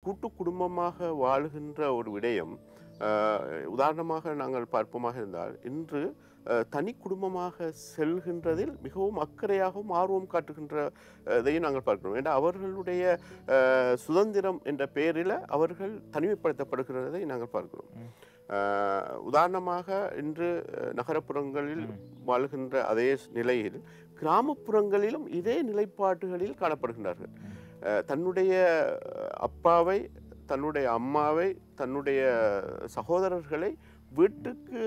கூட்டு குடும்பமாக வாழுகின்ற ஒரு விடயம் உதாரணமாக நாங்கள் பார்ப்போமாக இருந்தால் இன்று தனி குடும்பமாக செல்கின்றதில் மிகவும் அக்கறையாகவும் ஆர்வம் காட்டுகின்ற இதையும் நாங்கள் பார்க்கிறோம். ஏன்னா அவர்களுடைய சுதந்திரம் என்ற பெயரில் அவர்கள் தனிமைப்படுத்தப்படுகிறதை நாங்கள் பார்க்கிறோம். உதாரணமாக இன்று நகரப்புறங்களில் வாழ்கின்ற அதே நிலையில் கிராமப்புறங்களிலும் இதே நிலைப்பாடுகளில் காணப்படுகின்றார்கள். தன்னுடைய அப்பாவை, தன்னுடைய அம்மாவை, தன்னுடைய சகோதரர்களை வீட்டுக்கு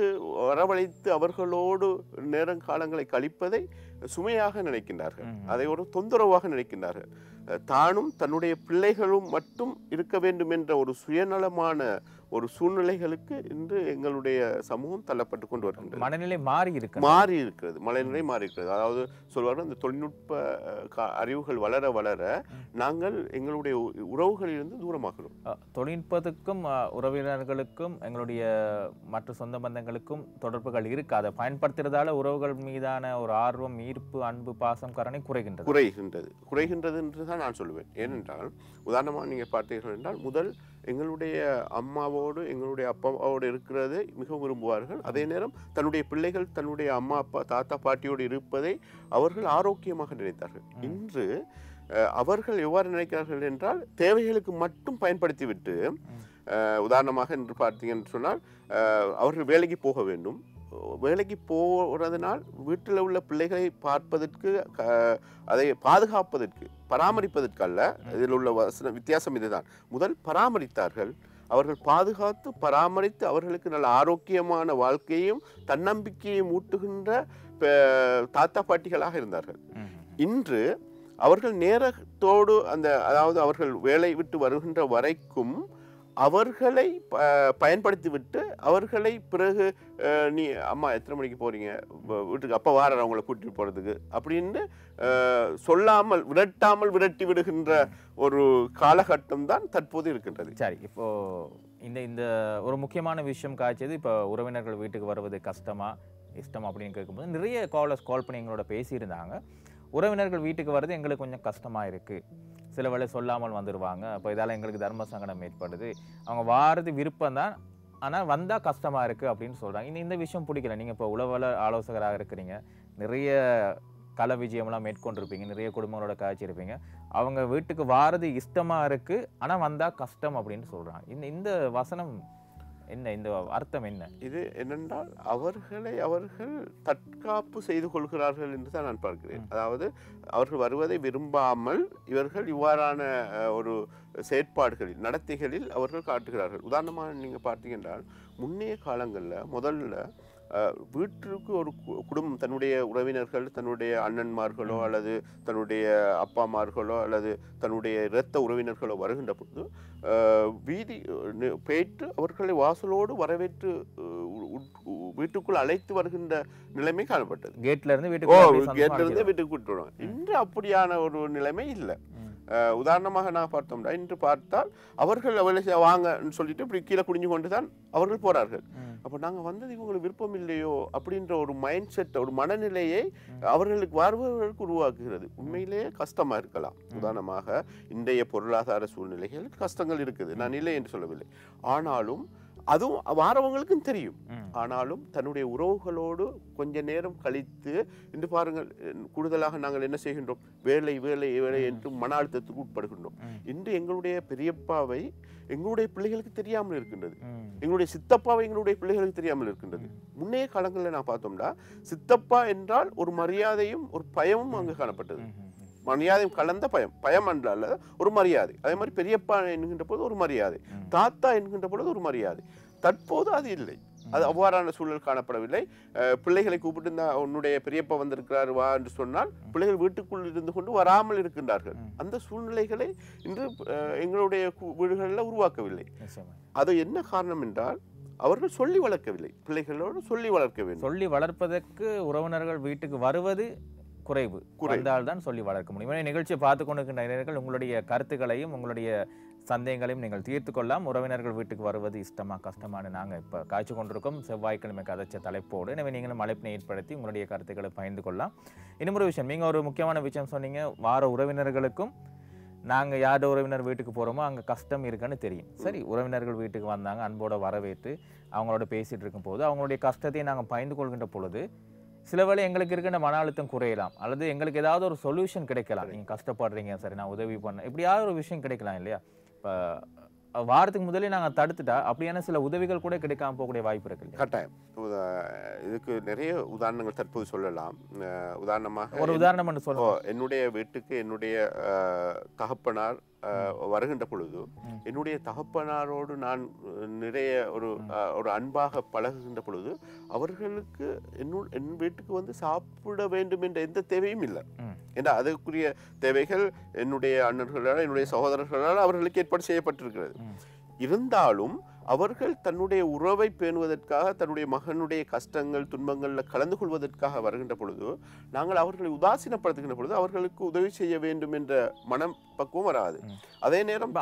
வரவழைத்து அவர்களோடு நேரங்காலங்களை கழிப்பதை சுமையாக நினைக்கின்றார்கள். அதை ஒரு தொந்தரவாக நினைக்கின்றார்கள். தானும் தன்னுடைய பிள்ளைகளும் மட்டும் இருக்க வேண்டும் என்ற ஒரு சுயநலமான ஒரு சூழ்நிலைகளுக்கு இன்று எங்களுடைய சமூகம் தள்ளப்பட்டு கொண்டு வருகின்றது. மனநிலை மாறி இருக்கிறது. மனநிலை மாறி இருக்கிறது. அதாவது சொல்வார்கள், இந்த தொழில்நுட்ப அறிவுகள் வளர வளர நாங்கள் எங்களுடைய உறவுகளிலிருந்து தூரமாகிறோம். தொழில்நுட்பத்துக்கும் உறவினர்களுக்கும் எங்களுடைய மற்ற சொந்த பந்தங்களுக்கும் தொடர்புகள் இருக்கு. அதை பயன்படுத்துறதால உறவுகள் மீதான ஒரு ஆர்வம், ஈர்ப்பு, அன்பு, பாசம், கருணை குறைகின்றது என்று தான் நான் சொல்லுவேன். ஏனென்றால் உதாரணமாக நீங்கள் பார்த்தீர்கள் என்றால் முதல் எங்களுடைய அம்மாவோடு எங்களுடைய அப்பாவோடு இருக்கிறதை மிகவும் விரும்புவார்கள். அதே நேரம் தன்னுடைய பிள்ளைகள் தன்னுடைய அம்மா அப்பா தாத்தா பாட்டியோடு இருப்பதை அவர்கள் ஆரோக்கியமாக நினைத்தார்கள். இன்று அவர்கள் எவ்வாறு நினைக்கிறார்கள் என்றால் தேவைகளுக்கு மட்டும் பயன்படுத்திவிட்டு, உதாரணமாக என்று பார்த்தீங்கன்னு சொன்னால் அவர்கள் வேலைக்கு போக வேண்டும். வேலைக்கு போகிறதுனால் வீட்டில் உள்ள பிள்ளைகளை பார்ப்பதற்கு, அதை பாதுகாப்பதற்கு, பராமரிப்பதற்கல்ல. இதில் உள்ள வித்தியாசம் இதுதான். முதல் பராமரித்தார்கள், அவர்கள் பாதுகாத்து பராமரித்து அவர்களுக்கு நல்ல ஆரோக்கியமான வாழ்க்கையும் தன்னம்பிக்கையும் ஊட்டுகின்ற தாத்தா பாட்டிகளாக இருந்தார்கள். இன்று அவர்கள் நேரத்தோடு அதாவது அவர்கள் வேலை விட்டு வருகின்ற வரைக்கும் அவர்களை பயன்படுத்திவிட்டு அவர்களை பிறகு நீ அம்மா எத்தனை மணிக்கு போறீங்க வீட்டுக்கு, அப்பா வாரார் அவங்களை கூட்டிட்டு போறதுக்கு அப்படின்னு சொல்லாமல் விரட்டாமல் விரட்டி விடுகின்ற ஒரு காலகட்டம் தான் தற்போது இருக்கின்றது. சரி, இப்போ இந்த ஒரு முக்கியமான விஷயம் காய்ச்சது. இப்போ உறவினர்கள் வீட்டுக்கு வருவது கஷ்டமா இஷ்டமா அப்படின்னு கேட்கும்போது நிறைய கால் பண்ணி எங்களோட பேசியிருந்தாங்க. உறவினர்கள் வீட்டுக்கு வர்றது எங்களுக்கு கொஞ்சம் கஷ்டமாக இருக்குது, சில வேளை சொல்லாமல் வந்துடுவாங்க, அப்போ இதால் எங்களுக்கு தர்ம சங்கடம் ஏற்படுது, அவங்க வாரது விருப்பம் தான் ஆனால் வந்தால் கஷ்டமாக இருக்குது அப்படின்னு சொல்கிறாங்க. இந்த விஷயம் பிடிக்கல. நீங்கள் இப்போ உளவல ஆலோசகராக இருக்கிறீங்க, நிறைய கல விஜயம்லாம் மேற்கொண்டிருப்பீங்க, நிறைய குடும்பங்களோட காய்ச்சிருப்பீங்க. அவங்க வீட்டுக்கு வாரது இஷ்டமாக இருக்குது ஆனால் வந்தால் கஷ்டம் அப்படின்னு சொல்கிறாங்க. இந்த வசனம் என்ன, இந்த அர்த்தம் என்ன? இது என்னென்றால் அவர்கள் தற்காப்பு செய்து கொள்கிறார்கள் என்று தான் நான் பார்க்கிறேன். அதாவது அவர்கள் வருவதை விரும்பாமல் இவர்கள் இவ்வாறான ஒரு செயற்பாடுகளில் நடத்தைகளில் அவர்கள் காட்டுகிறார்கள். உதாரணமாக நீங்கள் பார்த்தீங்கன்றால் முன்னைய காலங்களில் முதல்ல வீட்டிற்கு ஒரு குடும்பம் தன்னுடைய உறவினர்கள், தன்னுடைய அண்ணன்மார்களோ அல்லது தன்னுடைய அப்பாமார்களோ அல்லது தன்னுடைய இரத்த உறவினர்களோ வருகின்ற பொழுது வீதி போயிட்டு அவர்களை வாசலோடு வரவேற்று வீட்டுக்குள் அழைத்து வருகின்ற நிலைமை காணப்பட்டது. கேட்ல இருந்து வீட்டுக்கு கூட்டு வருவாங்க. இன்று அப்படியான ஒரு நிலைமை இல்லை. உதாரணமாக நான் பார்த்தோம்னா இன்று பார்த்தால் அவர்கள் வாங்கன்னு சொல்லிட்டு இப்படி கீழே குடிஞ்சு கொண்டு தான் அவர்கள் போறார்கள். அப்போ நாங்கள் வந்தது இவங்களுக்கு விருப்பம் இல்லையோ அப்படின்ற ஒரு மைண்ட் செட், ஒரு மனநிலையை அவர்களுக்கு வருபவர்களுக்கு உருவாக்குகிறது. உண்மையிலேயே கஷ்டமா இருக்கலாம். உதாரணமாக இன்றைய பொருளாதார சூழ்நிலைகள் கஷ்டங்கள் இருக்குது, நான் இல்லை என்று சொல்லவில்லை. ஆனாலும் அதுவும் வாரவங்களுக்கும் தெரியும். ஆனாலும் தன்னுடைய உறவுகளோடு கொஞ்ச நேரம் கழித்து இன்று பாருங்கள், கூடுதலாக நாங்கள் என்ன செய்கின்றோம், வேலை வேலை வேலை என்று மன அழுத்தத்துக்கு உட்படுகின்றோம். இன்று எங்களுடைய பெரியப்பாவை எங்களுடைய பிள்ளைகளுக்கு தெரியாமல் இருக்கின்றது, எங்களுடைய சித்தப்பாவை எங்களுடைய பிள்ளைகளுக்கு தெரியாமல் இருக்கின்றது. முன்னைய காலங்களில் நான் பார்த்தோம்னா சித்தப்பா என்றால் ஒரு மரியாதையும் ஒரு பயமும் அங்கு காணப்பட்டது. மரியாதையும் கலந்த பயம் என்றால் ஒரு மரியாதை. அதே மாதிரி பெரியப்பா என்கின்ற போது ஒரு மரியாதை, தாத்தா என்கின்ற பொழுது ஒரு மரியாதை. தற்போது அது இல்லை, அது அவ்வாறான சூழல் காணப்படவில்லை. பிள்ளைகளை கூப்பிட்டு உன்னுடைய பெரியப்பா வந்திருக்கிறார் வா என்று சொன்னால் பிள்ளைகள் வீட்டுக்குள் இருந்து கொண்டு வராமல் இருக்கின்றார்கள். அந்த சூழ்நிலைகளை இன்று எங்களுடைய வீடுகளில் உருவாக்கவில்லை. அது என்ன காரணம் என்றால் அவர்கள் சொல்லி வளர்க்கவில்லை. பிள்ளைகளோடு சொல்லி வளர்க்க வேண்டும். சொல்லி வளர்ப்பதற்கு உறவினர்கள் வீட்டுக்கு வருவது குறைவு தான் சொல்லி வளர்க்க முடியும். நிகழ்ச்சியை பார்த்து கொண்டிருக்கின்ற உங்களுடைய கருத்துக்களையும் உங்களுடைய சந்தேகங்களையும் நீங்கள் தீர்த்து கொள்ளலாம். உறவினர்கள் வீட்டுக்கு வருவது இஷ்டமா கஷ்டமானு நாங்கள் இப்போ காய்ச்சி கொண்டிருக்கோம் செவ்வாய்க்கிழமை கதைச்ச தலைப்போடு. எனவே நீங்களும் அழைப்பினை ஏற்படுத்தி உங்களுடைய கருத்துக்களை பகிர்ந்து கொள்ளலாம். இன்னொரு விஷயம், நீங்கள் ஒரு முக்கியமான விஷயம் சொன்னீங்க, வார உறவினர்களுக்கும் நாங்க யார் உறவினர் வீட்டுக்கு போறோமோ அங்க கஷ்டம் இருக்குன்னு தெரியும். சரி, உறவினர்கள் வீட்டுக்கு வந்தாங்க, அன்போட வரவேற்று அவங்களோட பேசிட்டு இருக்கும் போது அவங்களுடைய கஷ்டத்தை நாங்க பகிர்ந்து கொள்கின்ற பொழுது சில வேளை எங்களுக்கு இருக்கின்ற மன அழுத்தம் குறையலாம், அல்லது எங்களுக்கு ஏதாவது ஒரு சொல்யூஷன் கிடைக்கலாம். நீங்க கஷ்டப்படுறீங்க, சரி நான் உதவி பண்ண, இப்படியாவது ஒரு விஷயம் கிடைக்கலாம் இல்லையா? இப்போ வாரத்துக்கு முதலே நாங்க தடுத்துட்டா அப்படியான சில உதவிகள் கூட கிடைக்காம போகக்கூடிய வாய்ப்பு இருக்கு இல்லையா? கட்டாயம். இதுக்கு நிறைய உதாரணங்கள் தற்போது சொல்லலாம். உதாரணமாக ஒரு உதாரணம் மட்டும் சொல்லுங்க. என்னுடைய வீட்டுக்கு என்னுடைய தகப்பனார் வருகின்ற பொழுது என்னுடைய தகப்பனாரோடு நான் நிறைய ஒரு அன்பாக பழகுகின்ற பொழுது அவர்களுக்கு என் வீட்டுக்கு வந்து சாப்பிட வேண்டும் என்ற எந்த தேவையும் இல்லை. ஏன்னா அதுக்குரிய தேவைகள் என்னுடைய அண்ணர்களால் என்னுடைய சகோதரர்களால் அவர்களுக்கு ஏற்பாடு செய்யப்பட்டிருக்கிறது. இருந்தாலும் அவர்கள் தன்னுடைய உறவை பேணுவதற்காக தன்னுடைய மகனுடைய கஷ்டங்கள் துன்பங்களில் கலந்து கொள்வதற்காக வருகின்ற பொழுது நாங்கள் அவர்களை உதாசீனப்படுத்துகின்ற பொழுது அவர்களுக்கு உதவி செய்ய வேண்டும் என்ற மனப்பக்குவம் வராது. அதே நேரம்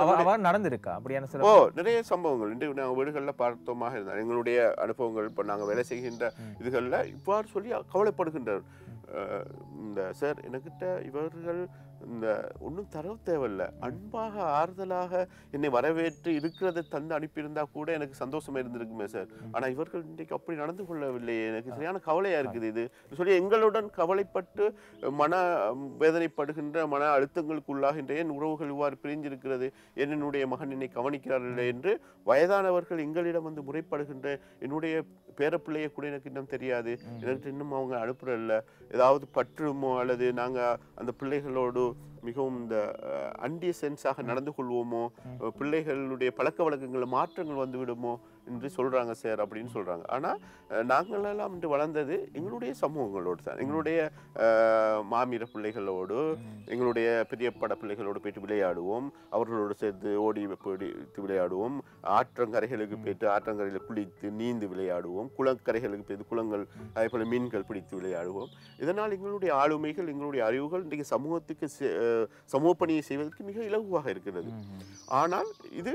நடந்திருக்கா அப்படியான நிறைய சம்பவங்கள் இன்று நாங்கள் வீடுகளில் பார்த்தோமாக இருந்தால் எங்களுடைய அனுபவங்கள் இப்போ நாங்கள் வேலை செய்கின்ற இதுகளில் இவ்வாறு சொல்லி கவலைப்படுகின்றார். இந்த சார் எனக்கிட்ட இவர்கள் இந்த ஒன்றும் தரவு தேவையில்லை, அன்பாக ஆறுதலாக என்னை வரவேற்று இருக்கிறத தந்து அனுப்பியிருந்தா கூட எனக்கு சந்தோஷமா இருந்திருக்குமே சார், ஆனால் இவர்கள் இன்றைக்கு அப்படி நடந்து கொள்ளவில்லையே, எனக்கு சரியான கவலையா இருக்குது இது சொல்லி எங்களுடன் கவலைப்பட்டு மன வேதனைப்படுகின்ற மன அழுத்தங்களுக்கு உள்ளாகின்ற என் உறவுகள் இவ்வாறு பிரிஞ்சிருக்கிறது, என்னுடைய மகன் என்னை கவனிக்கிறார்கள் என்று வயதானவர்கள் எங்களிடம் வந்து முறைப்படுகின்ற என்னுடைய பேரப்பிள்ளையை கூட எனக்கு இன்னும் தெரியாது, எனக்கு இன்னும் அவங்க அனுப்புறதில்ல, ஏதாவது பற்றுமோ அல்லது நாங்கள் அந்த பிள்ளைகளோடு மிகவும் இந்த அன்டிசென்ஸாக நடந்து கொள்வோமோ, பிள்ளைகளுடைய பழக்க வழக்கங்கள் மாற்றங்கள் வந்து விடுமோ என்று சொல்றாங்க சார் அப்படின்னு சொல்றாங்க. ஆனால் நாங்களெல்லாம் இன்று வளர்ந்தது எங்களுடைய சமூகங்களோடு தான், எங்களுடைய மாமிர பிள்ளைகளோடு எங்களுடைய பெரியப்பட பிள்ளைகளோடு போயிட்டு விளையாடுவோம், அவர்களோடு சேர்த்து ஓடி பிடித்து விளையாடுவோம், ஆற்றங்கரைகளுக்கு போயிட்டு ஆற்றங்கரையில் குளித்து நீந்து விளையாடுவோம், குளக்கரைகளுக்கு போயிட்டு குளங்கள் அதே போல மீன்கள் பிடித்து விளையாடுவோம். இதனால் எங்களுடைய ஆளுமைகள் எங்களுடைய அறிவுகள் இன்றைக்கு சமூகத்துக்கு சமூக பணியை செய்வதற்கு மிக இலகுவாக இருக்கிறது. ஆனால் இது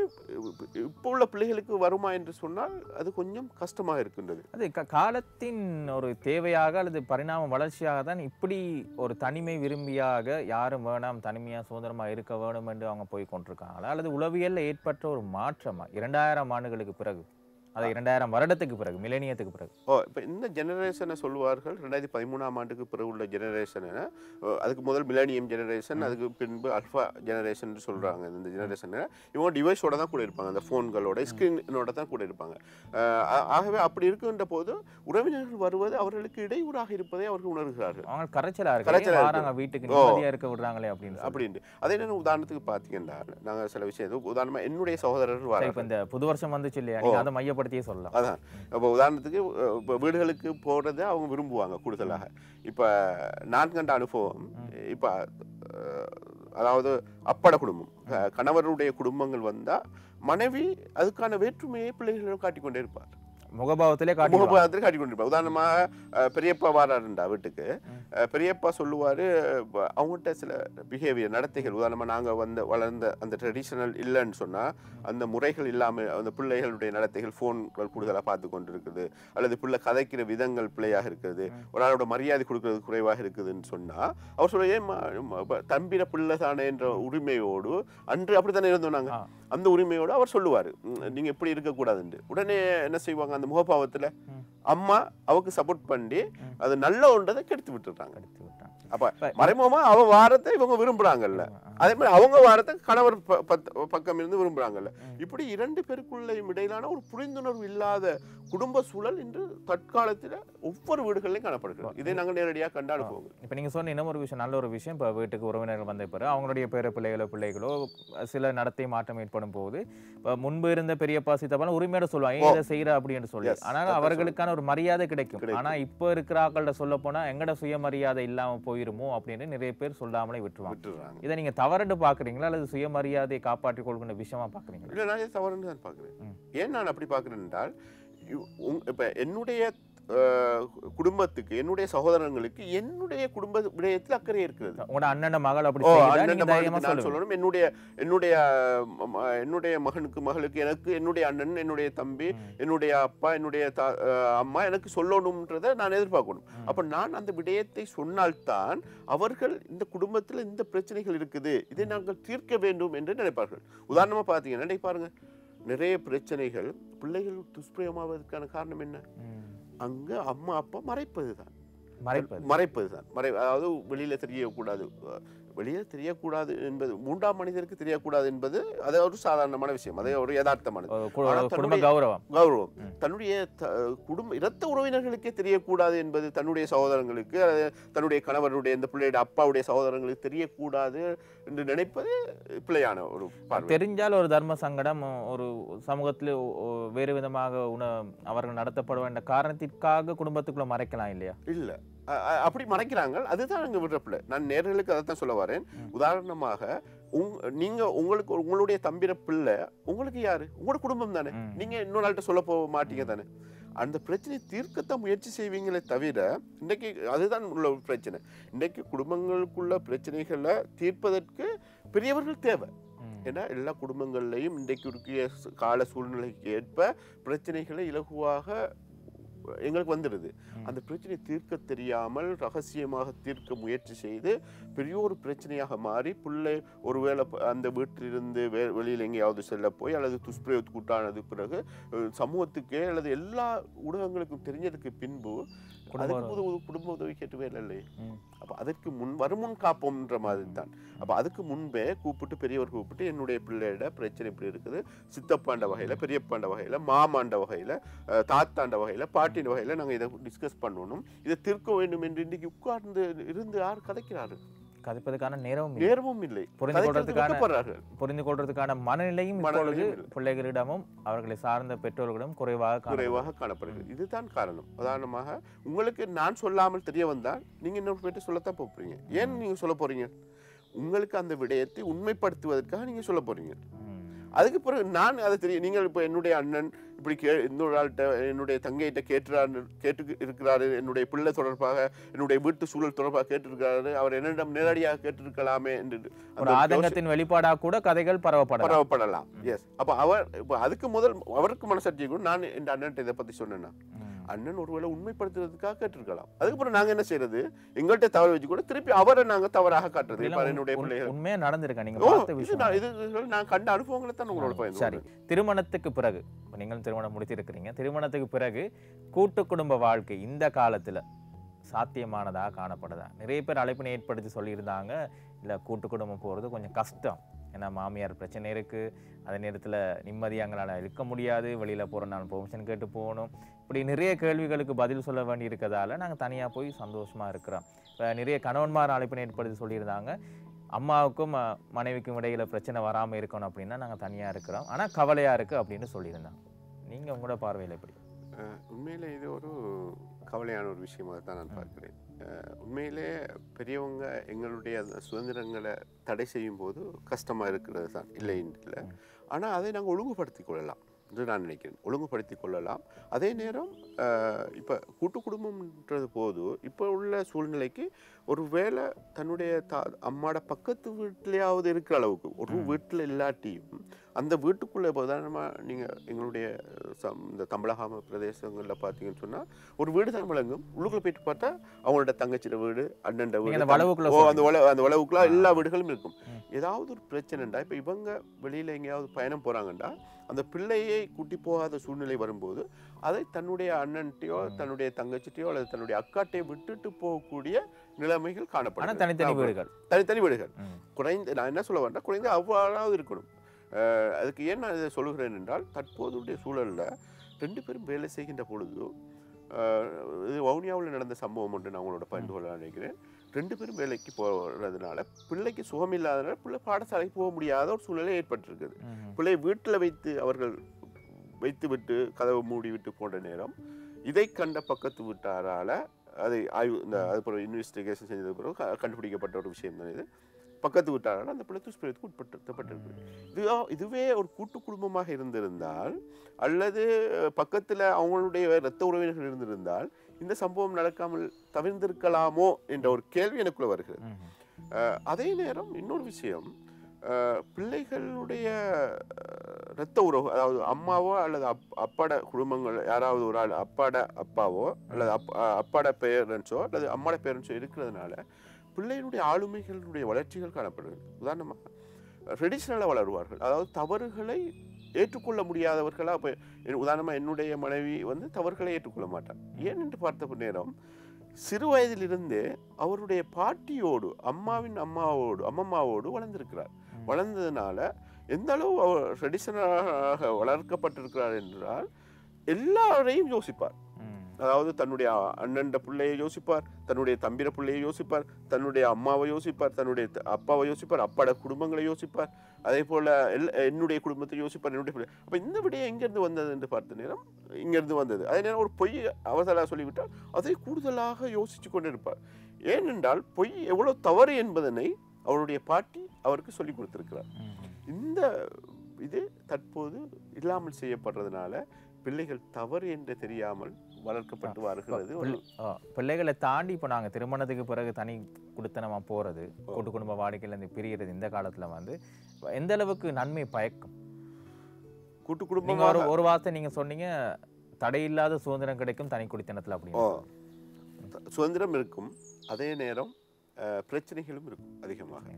இப்போ உள்ள பிள்ளைகளுக்கு வருமா என்று சொன்னால் அது கொஞ்சம் கஷ்டமாக இருக்கின்றது. அது காலத்தின் ஒரு தேவையாக அல்லது பரிணாம வளர்ச்சியாக தான் இப்படி ஒரு தனிமை விரும்பியாக யாரும் வேணாம் தனிமையா சுதந்திரமா இருக்க வேணும் என்று அவங்க போய் கொண்டிருக்காங்களா, அல்லது உளவியல்ல ஏற்பட்ட ஒரு மாற்றமா 2000 ஆண்டுகளுக்கு பிறகு, அது 2000 வருடத்துக்கு பிறகு, மிலேனியத்துக்கு பிறகு? இப்போ இந்த ஜெனரேஷனை சொல்லுவார்கள் 2013ஆம் ஆண்டுக்கு பிறகு உள்ள ஜெனரேஷன், அதுக்கு முதல் மிலேனியம் ஜெனரேஷன், அதுக்கு பின்பு அல்ஃபா ஜெனரேஷன் சொல்றாங்க. இந்த ஜெனரேஷன் இவங்க டிவைஸோட தான் கூட இருப்பாங்க, அந்த ஃபோன்களோட ஸ்கிரீனோட தான் கூட இருப்பாங்க. ஆகவே அப்படி இருக்கின்ற போது உறவினர்கள் வருவது அவர்களுக்கு இடையூறாக இருப்பதை அவர்கள் உணர்கிறார்கள். அவங்க கரைச்சலா இருக்கு, வீட்டுக்கு நிம்மதியா இருக்க விடுறாங்களே அப்படின்ட்டு. அதே நேரம் உதாரணத்துக்கு பார்த்தீங்கன்னா நாங்கள் சில விஷயம் உதாரணமா என்னுடைய சகோதரர்கள் வர இந்த புது வருஷம் வந்துச்சு இல்லையா, நீங்க அதை மையப்படுத்தியே சொல்லலாம். அதான் இப்போ உதாரணத்துக்கு இப்போ வீடுகளுக்கு போகிறத அவங்க விரும்புவாங்க கூடுதலாக. இப்போ நான் கண்ட அனுபவம், இப்போ அதாவது அப்பட குடும்பம் கணவருடைய குடும்பங்கள் வந்தால் மனைவி அதுக்கான வேற்றுமையை பிள்ளைகளிடம் காட்டிக்கொண்டே இருப்பார், முகபாவத்திலே காட்டிக்கொண்டிருப்பார். உதாரணமாக பெரியப்பா வாராருண்டா வீட்டுக்கு, பெரியப்பா சொல்லுவார் அவங்ககிட்ட சில பிஹேவியர் நடத்தைகள், உதாரணமாக நாங்கள் வளர்ந்த அந்த ட்ரெடிஷனல் இல்லைன்னு சொன்னால் அந்த முறைகள் இல்லாமல் அந்த பிள்ளைகளுடைய நடத்தைகள் ஃபோன்கள் கூடுதலாக பார்த்து கொண்டு இருக்குது, அல்லது பிள்ளை கதைக்கிற விதங்கள் பிள்ளையாக இருக்குது, ஒரு ஆளோட மரியாதை கொடுக்கறது குறைவாக இருக்குதுன்னு சொன்னால் அவர் சொல்ல ஏன் தம்பிர பிள்ளை தானே என்ற உரிமையோடு அன்று அப்படி தானே இருந்தோம் நாங்கள், அந்த உரிமையோடு அவர் சொல்லுவார் நீங்கள் எப்படி இருக்கக்கூடாதுன்னு. உடனே என்ன செய்வாங்க, அந்த முகபாவத்துல அம்மா அவக்கு சப்போர்ட் பண்ணி அது நல்ல ஒன்றதை கெடுத்து விட்டுறாங்க. அப்ப மறைமுகமா அவ வாரத்தை இவங்க விரும்புறாங்கல்ல, அதே மாதிரி அவங்க வாரத்தை கணவர் பக்கம் இருந்து விரும்புறாங்கல்ல. இப்படி இரண்டு பேருக்குள்ளையும் இடையிலான ஒரு புரிந்துணர்வு இல்லாத குடும்ப சூழல் இன்று தற்காலத்தில் ஒவ்வொரு வீடுகளிலும் காணப்படுகிறோம். இதை நாங்கள் நேரடியாக கண்டு அனுப்புவோம். இப்போ நீங்கள் சொன்ன இன்னும் ஒரு விஷயம், நல்ல ஒரு விஷயம், இப்போ வீட்டுக்கு உறவினர்கள் வந்த பிறகு அவங்களுடைய பேர பிள்ளைகளோ சில நடத்தை மாற்றம் ஏற்படும் போது இப்போ முன்பு இருந்த பெரியப்பா சித்தப்பா உரிமையோட சொல்லுவாங்க இதை செய்யற அப்படின்னு சொல்லி, ஆனால் அவர்களுக்கான ஒரு மரியாதை கிடைக்கும். ஆனா இப்போ இருக்கிற ஆக்கள்கிட்ட சொல்ல போனா எங்கட சுயமரியாதை இல்லாம போயிருமோ அப்படின்னு நிறைய பேர் சொல்லாமலே விட்டுருவாங்க. இதை நீங்க தவறுன்னு பாக்குறீங்களா அல்லது சுயமரியாதையை காப்பாற்றிக் கொள்கிற விஷயமா பாக்குறீங்களா? இல்லை, நான் தவறுன்னு தான் பாக்குறேன். ஏன் நான் அப்படி பாக்குறேன் என்றால், இப்ப என்னுடைய குடும்பத்துக்கு என்னுடைய சகோதரங்களுக்கு என்னுடைய குடும்ப விடயத்தில் அக்கறை இருக்கிறது. உங்களோட அண்ணன் மகள் அப்படி நான் சொல்லணும். என்னுடைய மகனுக்கு மகளுக்கு எனக்கு என்னுடைய அண்ணன் என்னுடைய தம்பி என்னுடைய அப்பா என்னுடைய அம்மா எனக்கு சொல்லணும்ன்றதை நான் எதிர்பார்க்கணும். அப்ப நான் அந்த விடயத்தை சொன்னால்தான் அவர்கள் இந்த குடும்பத்தில் இந்த பிரச்சனைகள் இருக்குது, இதை நாங்கள் தீர்க்க வேண்டும் என்று நினைப்பார்கள். உதாரணமா பாத்தீங்கன்னா நினைப்பாருங்க, நிறைய பிரச்சனைகள் பிள்ளைகள் துஷ்பிரயமாவதற்கான காரணம் என்ன? அங்க அம்மா அப்பா மறைப்பதுதான். அதாவது வெளியில தெரியக்கூடாது என்பது, மூன்றாம் மனிதருக்கு தெரியக்கூடாது என்பது அது ஒரு சாதாரணமான விஷயம், அதே ஒரு யதார்த்தமானது. கௌரவம் தன்னுடைய இரத்த உறவினர்களுக்கே தெரியக்கூடாது என்பது, தன்னுடைய சகோதரங்களுக்கு தன்னுடைய கணவருடைய இந்த பிள்ளையுடைய அப்பாவுடைய சகோதரங்களுக்கு தெரியக்கூடாது என்று நினைப்பது பிள்ளையான ஒரு பார்வை. தெரிஞ்சால் ஒரு தர்ம சங்கடம் ஒரு சமூகத்தில் வேறு விதமாக அவர்கள் நடத்தப்பட வேண்டிய காரணத்திற்காக குடும்பத்துக்குள்ள மறைக்கலாம் இல்லையா? இல்ல, அப்படி மறைக்கிறாங்க. அதுதான் அங்க விடுறப்பில்லை. நான் நேர்களுக்கு அதைத்தான் சொல்ல வரேன். உதாரணமாக நீங்க உங்களுடைய தம்பிர பிள்ளை உங்களுக்கு யாரு? உங்களோட குடும்பம் தானே. நீங்க இன்னொரு நாள்கிட்ட சொல்ல போக மாட்டீங்க தானே. அந்த பிரச்சனை தீர்க்கத்தான் முயற்சி செய்வீங்களே தவிர, இன்னைக்கு அதுதான் உள்ள பிரச்சனை. இன்னைக்கு குடும்பங்களுக்குள்ள பிரச்சனைகளை தீர்ப்பதற்கு பெரியவர்கள் தேவை. ஏன்னா எல்லா குடும்பங்கள்லையும் இன்றைக்கு இருக்கிற கால சூழ்நிலைக்கு ஏற்ப பிரச்சனைகளை இலகுவாக எங்களுக்கு வந்துடுது. அந்த பிரச்சனையை தீர்க்க தெரியாமல் ரகசியமாக தீர்க்க முயற்சி செய்து பெரிய ஒரு பிரச்சனையாக மாறி பிள்ளை ஒருவேளை அந்த வீட்டிலிருந்து வெளியில் எங்கேயாவது செல்ல போய் அல்லது துஷ்பிரயோகத்துக்கு உண்டானது பிறகு சமூகத்துக்கே அல்லது எல்லா ஊடகங்களுக்கும் தெரிஞ்சதுக்கு பின்பு குடும்ப உதவி கேட்டுவே இல்லை. அப்ப அதற்கு வருமுன் காப்போம்ன்ற மாதிரி தான். அப்ப அதுக்கு முன்பே பெரியவர் கூப்பிட்டு என்னுடைய பிள்ளையோட பிரச்சனை இப்படி இருக்குது, சித்தப்பாண்ட வகையில, பெரியப்பாண்ட வகையில, மாமாண்ட வகையில, தாத்தாண்ட வகையில, பாட்டின் வகையில நாங்க இதை டிஸ்கஸ் பண்ணணும், இதை தீர்க்க வேண்டும் என்று இன்னைக்கு உட்கார்ந்து இருந்து யார் கதைக்கிறாரு? கதைப்பதற்கான நேரமும் இல்லை. புரிந்து கொள்றதுக்கான மனநிலையும் பிள்ளைகளிடமும் அவர்களை சார்ந்த பெற்றோர்களிடம் குறைவாக காணப்படுகிறது. இதுதான் காரணம். உதாரணமாக உங்களுக்கு நான் சொல்லாமல் தெரிய வந்தால் நீங்க இன்னொரு பேர்ட்ட சொல்லத்தான் போறீங்க. ஏன் நீங்க சொல்ல போறீங்க? உங்களுக்கு அந்த விடயத்தை உண்மைப்படுத்துவதற்காக நீங்க சொல்ல போறீங்க. அதுக்கு பிறகு நான் அதை தெரியும். நீங்கள் இப்போ என்னுடைய அண்ணன் இப்படி இன்னொரு ஆள்கிட்ட என்னுடைய தங்கையிட்ட கேட்டு இருக்கிறாரு, என்னுடைய பிள்ளை தொடர்பாக என்னுடைய வீட்டு சூழல் தொடர்பாக கேட்டிருக்கிறாரு, அவர் என்னிடம் நேரடியாக கேட்டிருக்கலாமே என்று ஆதங்கத்தின் வெளிப்பாடாக கூட கதைகள் பரவப்படலாம். எஸ். அப்ப அதுக்கு முதல் அவருக்கு மனசாட்சி கூட நான் இந்த அண்ணன்ட்ட இதை பத்தி சொன்னேன்னா, அண்ணன் ஒருவேளை உண்மைப்படுத்துறதுக்காக கேட்டிருக்கலாம். அதுக்கப்புறம் நாங்க என்ன செய்யறது? எங்கள்கிட்ட தவறு வச்சு கூட திருப்பி அவரை நாங்க தவறாக காட்டுறது. என்னுடைய பிள்ளைகள் உண்மையா நடந்திருக்கேன். நான் கண்ட அனுபவங்களை தான் உங்களோட பயன். சரி, திருமணத்துக்கு பிறகு நீங்கள் திருமணம் முடித்திருக்கிறீங்க. திருமணத்துக்கு பிறகு கூட்டு குடும்ப வாழ்க்கை இந்த காலத்துல சாத்தியமானதாக காணப்படுதா? நிறைய பேர் அழைப்பினை ஏற்படுத்தி சொல்லியிருந்தாங்க, இல்லை கூட்டு குடும்பம் போகிறது கொஞ்சம் கஷ்டம், ஏன்னா மாமியார் பிரச்சனை இருக்குது, அதே நேரத்தில் நிம்மதியாக எங்களால் இருக்க முடியாது, வெளியில் போகிற நான் பெர்மிஷன் கேட்டு போகணும், இப்படி நிறைய கேள்விகளுக்கு பதில் சொல்ல வேண்டி இருக்கிறதால நாங்கள் தனியாக போய் சந்தோஷமாக இருக்கிறோம். இப்போ நிறைய கணவன்மார் அழைப்பினை ஏற்படுத்தி சொல்லியிருந்தாங்க, அம்மாவுக்கும் மனைவிக்கும் இடையில் பிரச்சனை வராமல் இருக்கணும் அப்படின்னா நாங்கள் தனியாக இருக்கிறோம், ஆனால் கவலையாக இருக்குது அப்படின்னு சொல்லியிருந்தாங்க. நீங்கள் உங்களோட பார்வையில் எப்படி? உண்மையிலே இது ஒரு கவலையான ஒரு விஷயமாக தான் நான் பார்க்கிறேன். உண்மையிலே பெரியவங்க எங்களுடைய சுதந்திரங்களை தடை செய்யும் போது கஷ்டமாக இருக்கிறது தான், இல்லை இல்லை. ஆனால் அதை நாங்கள் ஒழுங்குபடுத்தி கொள்ளலாம் என்று நான் நினைக்கிறேன். ஒழுங்குபடுத்தி கொள்ளலாம். அதே நேரம் இப்போ கூட்டு குடும்பம்ன்றது போது இப்போ உள்ள சூழ்நிலைக்கு ஒரு வேளை தன்னுடைய அம்மாவோட பக்கத்து வீட்டிலேயாவது இருக்கிற அளவுக்கு ஒரு வீட்டில் இல்லாட்டியும் அந்த வீட்டுக்குள்ளே உதாரணமாக நீங்கள் எங்களுடைய இந்த தமிழகாம பிரதேசங்களில் பார்த்தீங்கன்னு சொன்னால் ஒரு வீடு தான் வழங்கும். உள்ளுக்குள்ளே போயிட்டு பார்த்தா அவங்களோட தங்கச்சிட வீடு, அண்ணன் வீடு, அந்த வளவுக்குள்ள எல்லா வீடுகளும் இருக்கும். ஏதாவது ஒரு பிரச்சனைண்டா இப்போ இவங்க வெளியில் எங்கேயாவது பயணம் போகிறாங்கண்டா அந்த பிள்ளையை கூட்டி போகாத சூழ்நிலை வரும்போது அதை தன்னுடைய அண்ணன்ட்டையோ தன்னுடைய தங்கச்சிட்டையோ அல்லது தன்னுடைய அக்காட்டையோ விட்டுட்டு போகக்கூடிய நிலைமைகள் காணப்படும். தனித்தனி வீடுகள் குறைந்து, நான் என்ன சொல்ல வேண்டாம், குறைந்து அவ்வாறாவது இருக்கணும். அதுக்கு ஏன் நான் இதை சொல்லுகிறேன் என்றால் தற்போதுடைய சூழலில் 2 பேரும் வேலை செய்கின்ற பொழுது, இது வவுனியாவில் நடந்த சம்பவம் ஒன்று நான் உங்களோட பகிர்ந்து கொள்ள நினைக்கிறேன். 2 பேரும் வேலைக்கு போகிறதுனால பிள்ளைக்கு சுகம் இல்லாதனால பிள்ளை பாடசாலைக்கு போக முடியாத ஒரு சூழ்நிலை ஏற்பட்டிருக்குது. பிள்ளையை வீட்டில் அவர்கள் வைத்து விட்டு கதவை மூடி விட்டு போன்ற நேரம் இதை கண்ட பக்கத்து வீட்டாரால் அதை ஆய்வு அது பிறகு இன்வெஸ்டிகேஷன் செஞ்சது பிறகு கண்டுபிடிக்கப்பட்ட ஒரு விஷயம் தான் இது. பக்கத்து விட்டார்கள் அந்த பிள்ளை துஷ்பிரயோகத்துக்கு உட்படுத்தப்பட்டிருக்கு. இதுவே ஒரு கூட்டு குடும்பமாக இருந்திருந்தால் அல்லது பக்கத்தில் அவங்களுடைய இரத்த உறவினர்கள் இருந்திருந்தால் இந்த சம்பவம் நடக்காமல் தவிர்ந்திருக்கலாமோ என்ற ஒரு கேள்வி எனக்குள்ள வருகிறது. அதே நேரம் இன்னொரு விஷயம், பிள்ளைகளுடைய இரத்த உறவு, அதாவது அம்மாவோ அல்லது அப்பாட குடும்பங்கள் யாராவது ஒரு ஆள் அப்பாட அப்பாவோ அல்லது அப்பாட பேரண்ட்ஸோ அல்லது அம்மாட பேரண்ட்ஸோ இருக்கிறதுனால பிள்ளைகளுடைய ஆளுமைகளுடைய வளர்ச்சிகள் காணப்படுகிறது. உதாரணமாக ட்ரெடிஷ்னலாக வளருவார்கள், அதாவது தவறுகளை ஏற்றுக்கொள்ள முடியாதவர்களாக. இப்போ உதாரணமாக என்னுடைய மனைவி வந்து தவறுகளை ஏற்றுக்கொள்ள மாட்டார். ஏன் என்று பார்த்த நேரம் சிறு வயதிலிருந்தே அவருடைய பாட்டியோடு அம்மம்மாவோடு வளர்ந்திருக்கிறார். வளர்ந்ததுனால எந்த அளவு அவர் ட்ரெடிஷனலாக வளர்க்கப்பட்டிருக்கிறார் என்றால் எல்லாரையும் யோசிப்பார். அதாவது தன்னுடைய அண்ணன் பிள்ளையை யோசிப்பார், தன்னுடைய தம்பிர பிள்ளையை யோசிப்பார், தன்னுடைய அம்மாவை யோசிப்பார், தன்னுடைய அப்பாவை யோசிப்பார், அப்பாட குடும்பங்களை யோசிப்பார், அதே போல என்னுடைய குடும்பத்தை யோசிப்பார், என்னுடைய பிள்ளை. அப்போ இந்த விடயம் எங்கிருந்து வந்தது என்று பார்த்த நேரம் இங்கிருந்து வந்தது. அதே நேரம் ஒரு பொய் அவசரமாக சொல்லிவிட்டால் அதை கூடுதலாக யோசித்து கொண்டிருப்பார். ஏனென்றால் பொய் எவ்வளவு தவறு என்பதனை அவருடைய பாட்டி அவருக்கு சொல்லிக் கொடுத்திருக்கிறார். இந்த இது தற்போது இல்லாமல் செய்யப்படுறதுனால பிள்ளைகள் தவறு என்று தெரியாமல் வளர்க்கப்பட்டு வருகிறது. பிள்ளைகளை தாண்டி இப்போ நாங்கள் திருமணத்துக்கு பிறகு தனி குடுத்தனமா போறது, கூட்டு குடும்ப வாடிக்கையிலேருந்து பிரிகிறது இந்த காலத்துல வந்து எந்த அளவுக்கு நன்மை பயக்கும்? கூட்டு குடும்பம் ஒரு வார்த்தை நீங்க சொன்னீங்க, தடையில்லாத சுதந்திரம் கிடைக்கும் தனி குடித்தனத்துல. அப்படின்னு சுதந்திரம் இருக்கும், அதே நேரம் பிரச்சனைகளும் இருக்கும் அதிகமாக.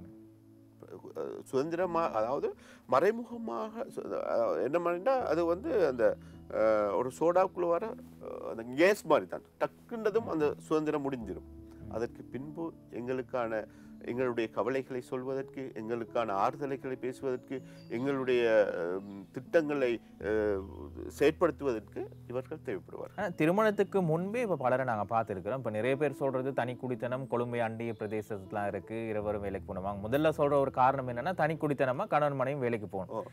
சுதந்திரமாக, அதாவது மறைமுகமாக என்ன பண்ணிட்டா அது வந்து அந்த ஒரு சோடாக்குள்ள வர அந்த கேஸ் மாதிரி தான், டக்குன்றதும் அந்த சுதந்திரம் முடிஞ்சிடும். அதற்கு பின்பு எங்களுடைய கவலைகளை சொல்வதற்கு, எங்களுக்கான ஆறுதலைகளை பேசுவதற்கு, எங்களுடைய திட்டங்களை செயற்படுத்துவதற்கு இவர்கள் தேவைப்படுவார்கள். திருமணத்துக்கு முன்பே இப்போ பலரை நாங்கள் பார்த்துருக்கிறோம். இப்போ நிறைய பேர் சொல்றது தனி குடித்தனம் கொழும்பை அண்டிய பிரதேசத்துலாம் இருக்கு, இருவரும் வேலைக்கு போனவாங்க. முதல்ல சொல்ற ஒரு காரணம் என்னன்னா தனி குடித்தனமா கணவன் மனைவி வேலைக்கு போகணும்.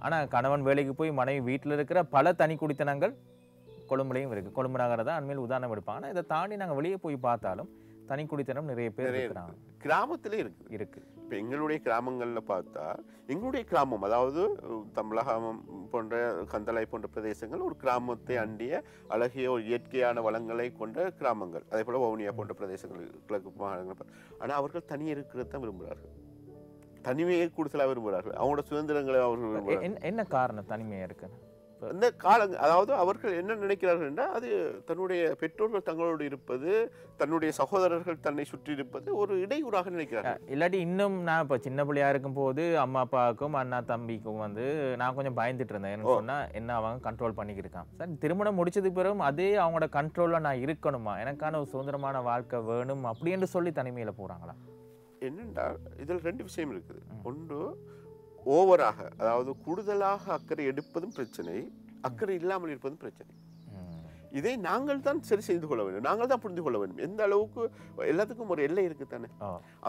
ஆனா கணவன் வேலைக்கு போய் மனைவி வீட்டில் இருக்கிற பல தனி குடித்தனங்கள் கொழும்புலையும் இருக்கு. கொழும்பு நகரம் தான் அண்மையில் உதாரணம் எடுப்பாங்க. ஆனால் இதை தாண்டி நாங்கள் வெளியே போய் பார்த்தாலும் தனி குடித்தனம் நிறைய பேர் இருக்கிறாங்க. கிராமத்திலே இருக்கு. இப்போ எங்களுடைய கிராமங்கள்ல பார்த்தா, எங்களுடைய கிராமம் அதாவது தமிழகம் போன்ற கந்தளை போன்ற பிரதேசங்கள் ஒரு கிராமத்தை அண்டிய அழகிய ஒரு இயற்கையான வளங்களை கொண்ட கிராமங்கள். அதே போல வவுனியா போன்ற பிரதேசங்கள், கிழக்கு மாகாணங்கள். ஆனால் அவர்கள் தனியே இருக்கிறது தான் விரும்புகிறார்கள், தனிமையை கூடுதலாக விரும்புகிறார்கள். அவங்களோட சுதந்திரங்களை அவர்கள் விரும்புகிறார்கள். என்ன காரணம் தனிமையா இருக்கு? இந்த காலங்கள், அதாவது அவர்கள் என்ன நினைக்கிறார்கள் என்றால், அது தன்னுடைய பெற்றோர்கள் தங்களோடு இருப்பது, தன்னுடைய சகோதரர்கள் தன்னை சுற்றி இருப்பது ஒரு இடையூறாக நினைக்கிறார்கள். இல்லாட்டி இன்னும் நான் இப்போ சின்ன பிள்ளையா இருக்கும் போது அம்மா அப்பாவுக்கும் அண்ணா தம்பிக்கும் வந்து நான் கொஞ்சம் பயந்துட்டு இருந்தேன். என்ன சொன்னா என்ன அவங்க கண்ட்ரோல் பண்ணிக்கிருக்கான். சார் திருமணம் முடிச்சதுக்கு பிறகு அதே அவங்களோட கண்ட்ரோல்ல நான் இருக்கணுமா, எனக்கான ஒரு சுதந்திரமான வாழ்க்கை வேணும் அப்படின்னு சொல்லி தனிமையில போறாங்களா? என்னென்றால் இதில் ரெண்டு விஷயம் இருக்குது. ஒன்று, ஓவராக, அதாவது கூடுதலாக அக்கறை எடுப்பதும் பிரச்சனை, அக்கறை இல்லாமல் இருப்பதும் பிரச்சனை. இதை நாங்கள் தான் சரி செய்து கொள்ள வேண்டும், நாங்கள் தான் புரிந்து கொள்ள வேண்டும். எந்த அளவுக்கு எல்லாத்துக்கும் ஒரு எல்லை இருக்குத்தானே,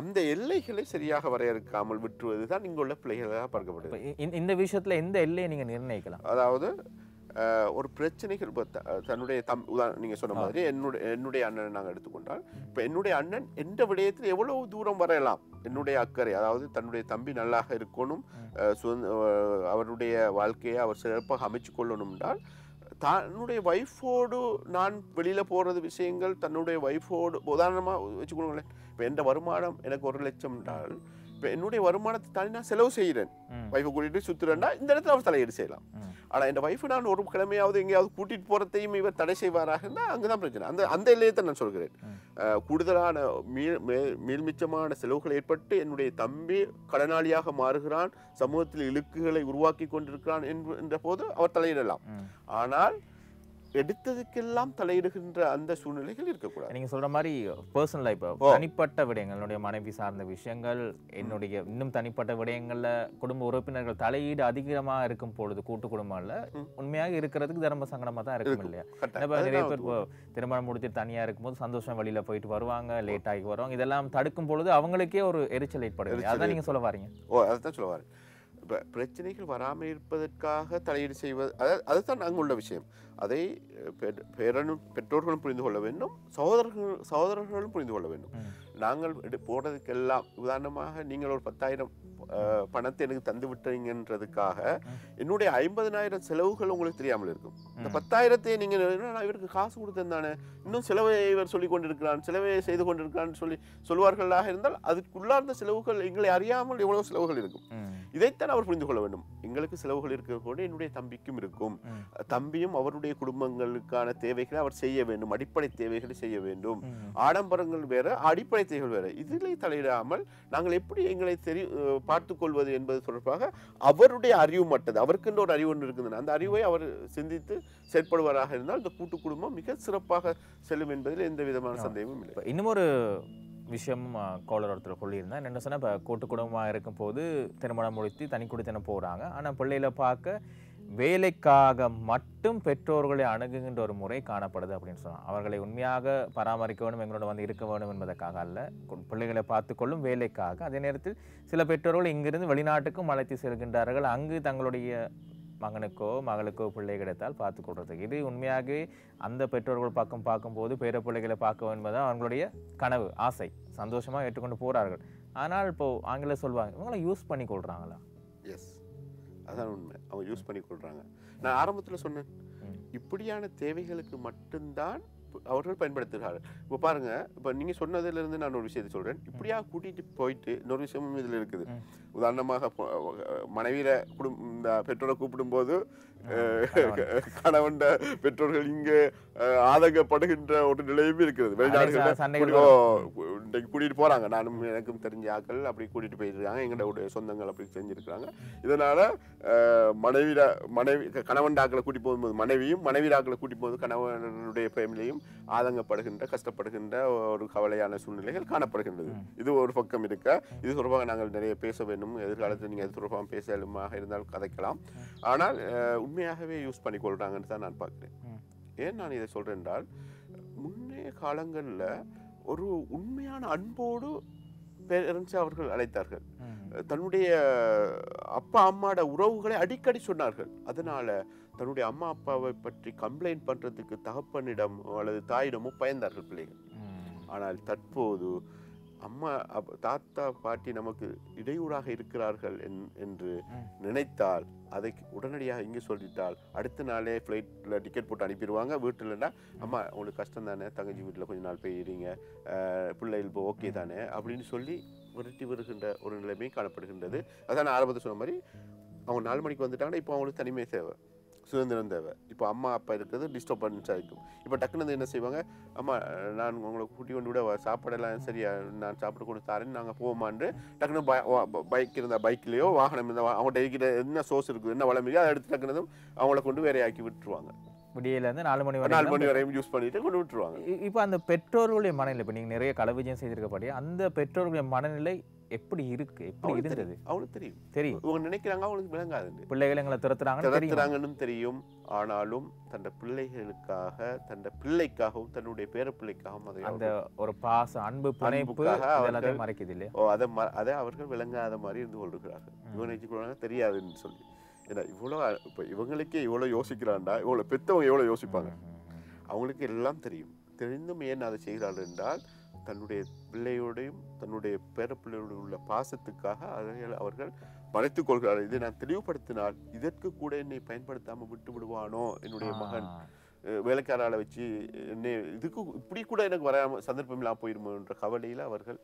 அந்த எல்லைகளை சரியாக வரையறுக்காமல் விட்டுவது தான் இங்குள்ள பிள்ளைகளாக பார்க்கப்படுது. இந்த விஷயத்துல எந்த எல்லையை நீங்க நிர்ணயிக்கலாம்? அதாவது ஒரு பிரச்சனைகள் தன்னுடைய நீங்க சொன்ன மாதிரி என்னுடைய அண்ணனை நாங்கள் எடுத்துக்கொண்டால், இப்போ என்னுடைய அண்ணன் எந்த விடயத்தில் எவ்வளவு தூரம் வரையலாம், என்னுடைய அக்கறை, அதாவது தன்னுடைய தம்பி நல்லாக இருக்கணும், அவருடைய வாழ்க்கையை அவர் சிறப்பாக அமைச்சு கொள்ளணும் என்றால், தன்னுடைய வைஃபோடு நான் வெளியில போறது விஷயங்கள், தன்னுடைய வைஃபோடு உதாரணமாக வச்சுக்கொள்ளுங்களேன். இப்போ எந்த வருமானம் எனக்கு 1 லட்சம் என்றால், இப்போ என்னுடைய வருமானத்தை தாண்டி நான் செலவு செய்கிறேன், வைஃபை கூட்டிட்டு சுத்துறேன்னா இந்த இடத்துல அவர் தலையீடு செய்யலாம். ஆனால் என் வைஃபை நான் ஒரு கிழமையாவது எங்கேயாவது கூட்டிட்டு போறதையும் இவர் தடை செய்வாராகன்னா அங்கதான் பிரச்சனை. அந்த எல்லையை தான் நான் சொல்கிறேன். கூடுதலான மீள்மிச்சமான செலவுகள் ஏற்பட்டு என்னுடைய தம்பி கடனாளியாக மாறுகிறான், சமூகத்தில் இழுக்குகளை உருவாக்கி கொண்டிருக்கிறான் என்ற போது அவர் தலையிடலாம். ஆனால் எடுத்ததுக்கெல்லாம் தலையிடுகின்ற அந்த சூழ்நிலைகள் இருக்கக்கூடாது. நீங்க சொல்ற மாதிரி பர்சனல் லைஃப், தனிப்பட்ட விடயங்கள், என்னுடைய மனைவி சார்ந்த விஷயங்கள், என்னுடைய இன்னும் தனிப்பட்ட விடயங்கள்ல குடும்ப உறுப்பினர்கள் தலையீடு அதிகமா இருக்கும் பொழுது கூட்டு குடும்பம்ல உண்மையாக இருக்கிறதுக்கு தர்ம சங்கடமா தான் இருக்கும் இல்லையா? நிறைய பேர் திருமணம் முடிச்சுட்டு தனியா இருக்கும்போது சந்தோஷம் வெளியில போயிட்டு வருவாங்க, லேட் ஆகி வருவாங்க. இதெல்லாம் தடுக்கும் பொழுது அவங்களுக்கே ஒரு எரிச்சல் ஏற்படுது. அதான் நீங்க சொல்ல வாரீங்க? அதான் சொல்ல வாரேன். பிரச்சனைகள் வராமல் இருப்பதற்காக தலையீடு செய்வது அதுதான் அங்கு உள்ள விஷயம். அதை பெற்றோர்களும் புரிந்து கொள்ள வேண்டும், சகோதரர்களும் புரிந்து கொள்ள வேண்டும். நாங்கள் போடுறதுக்கெல்லாம் உதாரணமாக நீங்கள் ஒரு 10,000 பணத்தை எனக்கு தந்து விட்டீங்கன்றதுக்காக என்னுடைய 50,000 செலவுகள் உங்களுக்கு தெரியாமல் இருக்கும். இந்த 10,000 நீங்கள் நான் இவருக்கு காசு கொடுத்தேன் தானே, இன்னும் செலவை இவர் சொல்லி கொண்டிருக்கிறான், செலவை செய்து கொண்டிருக்கிறான்னு சொல்வார்களாக இருந்தால் அதுக்குள்ளார்ந்த செலவுகள் எங்களை அறியாமல் எவ்வளவு செலவுகள் இருக்கும். இதைத்தான் அவர் புரிந்து கொள்ள வேண்டும். எங்களுக்கு செலவுகள் இருக்கிற கூட என்னுடைய தம்பிக்கும் இருக்கும். தம்பியும் அவருடைய குடும்பங்களுக்கான தேவைகளை அவர் செய்ய வேண்டும், அடிப்படை தேவைகளை செய்ய வேண்டும். ஆடம்பரங்கள் வேற, அடிப்படை தேவைகள் வேற. இதிலே தலையிடாமல் நாங்கள் எப்படி எங்களை பார்த்துக் கொள்வது என்பது தொடர்பாக அவருடைய அறிவு மட்டது, அவருக்குன்ற ஒரு அறிவு ஒன்று இருக்குது. அந்த அறிவை அவர் சிந்தித்து செயற்படுவராக இருந்தால் இந்த கூட்டு குடும்பம் மிக சிறப்பாக செல்லும் என்பதில் எந்த விதமான சந்தேகமும் இல்லை. இன்னும் ஒரு விஷயம் கோளர் ஒருத்தர் சொல்லியிருந்தேன். என்ன சொன்னால், இப்போ கூட்டு குடும்பமாக இருக்கும் போது திருமணம் முடித்து தனி குடித்தனம் போகிறாங்க. ஆனால் பிள்ளைகளை பார்க்க வேலைக்காக மட்டும் பெற்றோர்களை அணுகுகின்ற ஒரு முறை காணப்படுது அப்படின்னு சொன்னாங்க. அவர்களை உண்மையாக பராமரிக்க வேண்டும், எங்களோட வந்து இருக்க வேண்டும் என்பதற்காக அல்ல, பிள்ளைகளை பார்த்துக்கொள்ளும் வேலைக்காக. அதே நேரத்தில் சில பெற்றோர்கள் இங்கிருந்து வெளிநாட்டுக்கும் அழைத்து செல்கின்றார்கள், அங்கு தங்களுடைய மகனுக்கோ மகளுக்கோ பிள்ளை கிடைத்தால் பார்த்து கொள்றதுக்கு. இது உண்மையாகவே அந்த பெற்றோர்கள் பார்க்கும்போது பேர பிள்ளைகளை பார்க்க என்பது அவங்களுடைய கனவு, ஆசை, சந்தோஷமாக ஏற்றுக்கொண்டு போகிறார்கள். ஆனால் இப்போ ஆங்கிலம் சொல்லுவாங்க, இவங்களை யூஸ் பண்ணி கொள்றாங்களா? எஸ், அதான் உண்மை. அவங்க யூஸ் பண்ணி கொள்றாங்க. நான் ஆரம்பத்தில் சொன்னேன், இப்படியான தேவைகளுக்கு மட்டும்தான் அவர்கள் பயன்படுத்துகிறார்கள். இப்போ பாருங்க, இப்போ நீங்க சொன்னதிலிருந்து நான் ஒரு விஷயத்தை சொல்றேன். இப்படியா கூட்டிட்டு போயிட்டு இன்னொரு விஷயமும் இதுல இருக்குது. உதாரணமாக மனைவியில இந்த பெற்றோரை கூப்பிடும் போது கணவன் பெற்றோர்கள் இங்கே ஆதங்கப்படுகின்ற ஒரு நிலையும் இருக்கிறது. வெளிநாடுகள் கூட்டிட்டு போறாங்க, நானும் எனக்கும் தெரிஞ்ச ஆக்கள் அப்படி கூட்டிட்டு போயிருக்காங்க, எங்களுடைய சொந்தங்கள் அப்படி செஞ்சிருக்கிறாங்க. இதனால மனைவி கணவன் ஆக்களை கூட்டி போகும்போது மனைவியும், மனைவி ஆக்களை கூட்டி போகும்போது கணவனுடைய ஃபேமிலியும் ஆதங்கப்படுகின்ற, கஷ்டப்படுகின்ற ஒரு கவலையான சூழ்நிலைகள் காணப்படுகின்றது. இது ஒரு பக்கம் இருக்க. இது தொடர்பாக நாங்கள் நிறைய பேச வேண்டும். எதிர்காலத்தில் நீங்கள் அது தொடர்பாக பேசலுமாக இருந்தால் கதைக்கலாம். ஆனால் உண்மையாகவே யூஸ் பண்ணி கொள்றாங்கன்னு தான் நான் பார்க்கிறேன். ஏன் நான் இதை சொல்றேன் என்றால், முன்னைய காலங்களில் ஒரு உண்மையான அன்போடு பேரண்ட்ஸ் அவர்கள் அழைத்தார்கள். தன்னுடைய அப்பா அம்மாவோட உறவுகளை அடிக்கடி சொன்னார்கள். அதனால தன்னுடைய அம்மா அப்பாவை பற்றி கம்ப்ளைண்ட் பண்றதுக்கு தகப்பனிடம் அல்லது தாயிடமோ பயந்தார்கள் பிள்ளைகள். ஆனால் தற்போது அம்மா தாத்தா பாட்டி நமக்கு இடையூறாக இருக்கிறார்கள் என்று நினைத்தால் அதை உடனடியாக இங்கே சொல்லிட்டால் அடுத்த நாளே ஃப்ளைட்டில் டிக்கெட் போட்டு அனுப்பிடுவாங்க. வீட்டில்னா அம்மா உங்களுக்கு கஷ்டம் தானே, தங்கச்சி வீட்டில் கொஞ்ச நாள் போய் இருங்க, பிள்ளைகள் இப்போ ஓகே தானே அப்படின்னு சொல்லி விரட்டி வருகின்ற ஒரு நிலைமை காணப்படுகின்றது. அதான் ஆரம்பத்தை சொன்ன மாதிரி, அவங்க 4 மணிக்கு வந்துட்டாங்கன்னா இப்போ அவங்களுக்கு தனிமை தேவை, சுதந்திரம் தேவை. இப்போ அம்மா அப்பா இருக்கிறது டிஸ்டர்பன்ஸ் ஆகிடும். இப்போ டக்குன்னு என்ன செய்வாங்க, அம்மா நான் உங்களை கூட்டி கொண்டு விட சாப்பாடெல்லாம் சரியா நான் சாப்பிட்டு கொண்டு தரேன்னு நாங்கள் போவோமான்னு டக்குன்னு பைக் இருந்தால் பைக்லேயோ வாகனம் இருந்தால் அவங்கள்ட்ட இருக்கிற என்ன சோர்ஸ் இருக்குது, என்ன வளமையோ அதை எடுத்து டக்குனதும் அவங்கள கொண்டு வேற ஆக்கி விட்டுருவாங்க. விடியிலேருந்து 4 மணி வரையும் யூஸ் பண்ணிட்டு கொண்டு விட்டுருவாங்க. இப்போ அந்த பெற்றோர்களுடைய மனநிலை, இப்போ நீங்கள் நிறைய கலவிஜயம் செய்திருக்கப்படியே அந்த பெற்றோர்களுடைய மனநிலை எப்படி இருக்கு, எப்படி இருந்தது? அவங்களுக்கு தெரியும். இவங்க நினைக்கிறாங்க, அவங்களுக்கு விளங்காது. பிள்ளைகள் எங்களை திறத்துறாங்கன்னு தெரியும். ஆனாலும் தன்னுடைய பிள்ளைகளுக்காக, தன்னுடைய பிள்ளைக்காகவும் தன்னுடைய பேர பிள்ளைக்காகவும் அந்த ஒரு பாசம், அன்பு, பிணைப்பு மறைக்குது இல்லையா, அதை அவர்கள் விளங்காத மாதிரி இருந்து கொண்டிருக்கிறார்கள். இவங்க நினைச்சுக்கிறாங்க தெரியாதுன்னு சொல்லி. ஏன்னா இவ்வளோ இப்போ இவங்களுக்கே இவ்வளோ யோசிக்கிறாண்டா, இவ்வளோ பெற்றவங்க எவ்வளோ யோசிப்பாங்க. அவங்களுக்கு எல்லாம் தெரியும். தெரிந்தும் ஏன் அதை செய்கிறார்கள் என்றால், தன்னுடைய பிள்ளையோடையும் தன்னுடைய பேரப்பிள்ளையோடு உள்ள பாசத்துக்காக அவர்கள் மறைத்துக் கொள்கிறார்கள். இதை நான் தெளிவுபடுத்தினால் இதற்கு கூட என்னை பயன்படுத்தாமல் விட்டு விடுவானோ என்னுடைய மகன், வேலைக்காரால வச்சு என்னை இதுக்கு இப்படி கூட எனக்கு வராம சந்தர்ப்பம் இல்லாமல் போயிருமோன்ற கவலையில் அவர்கள்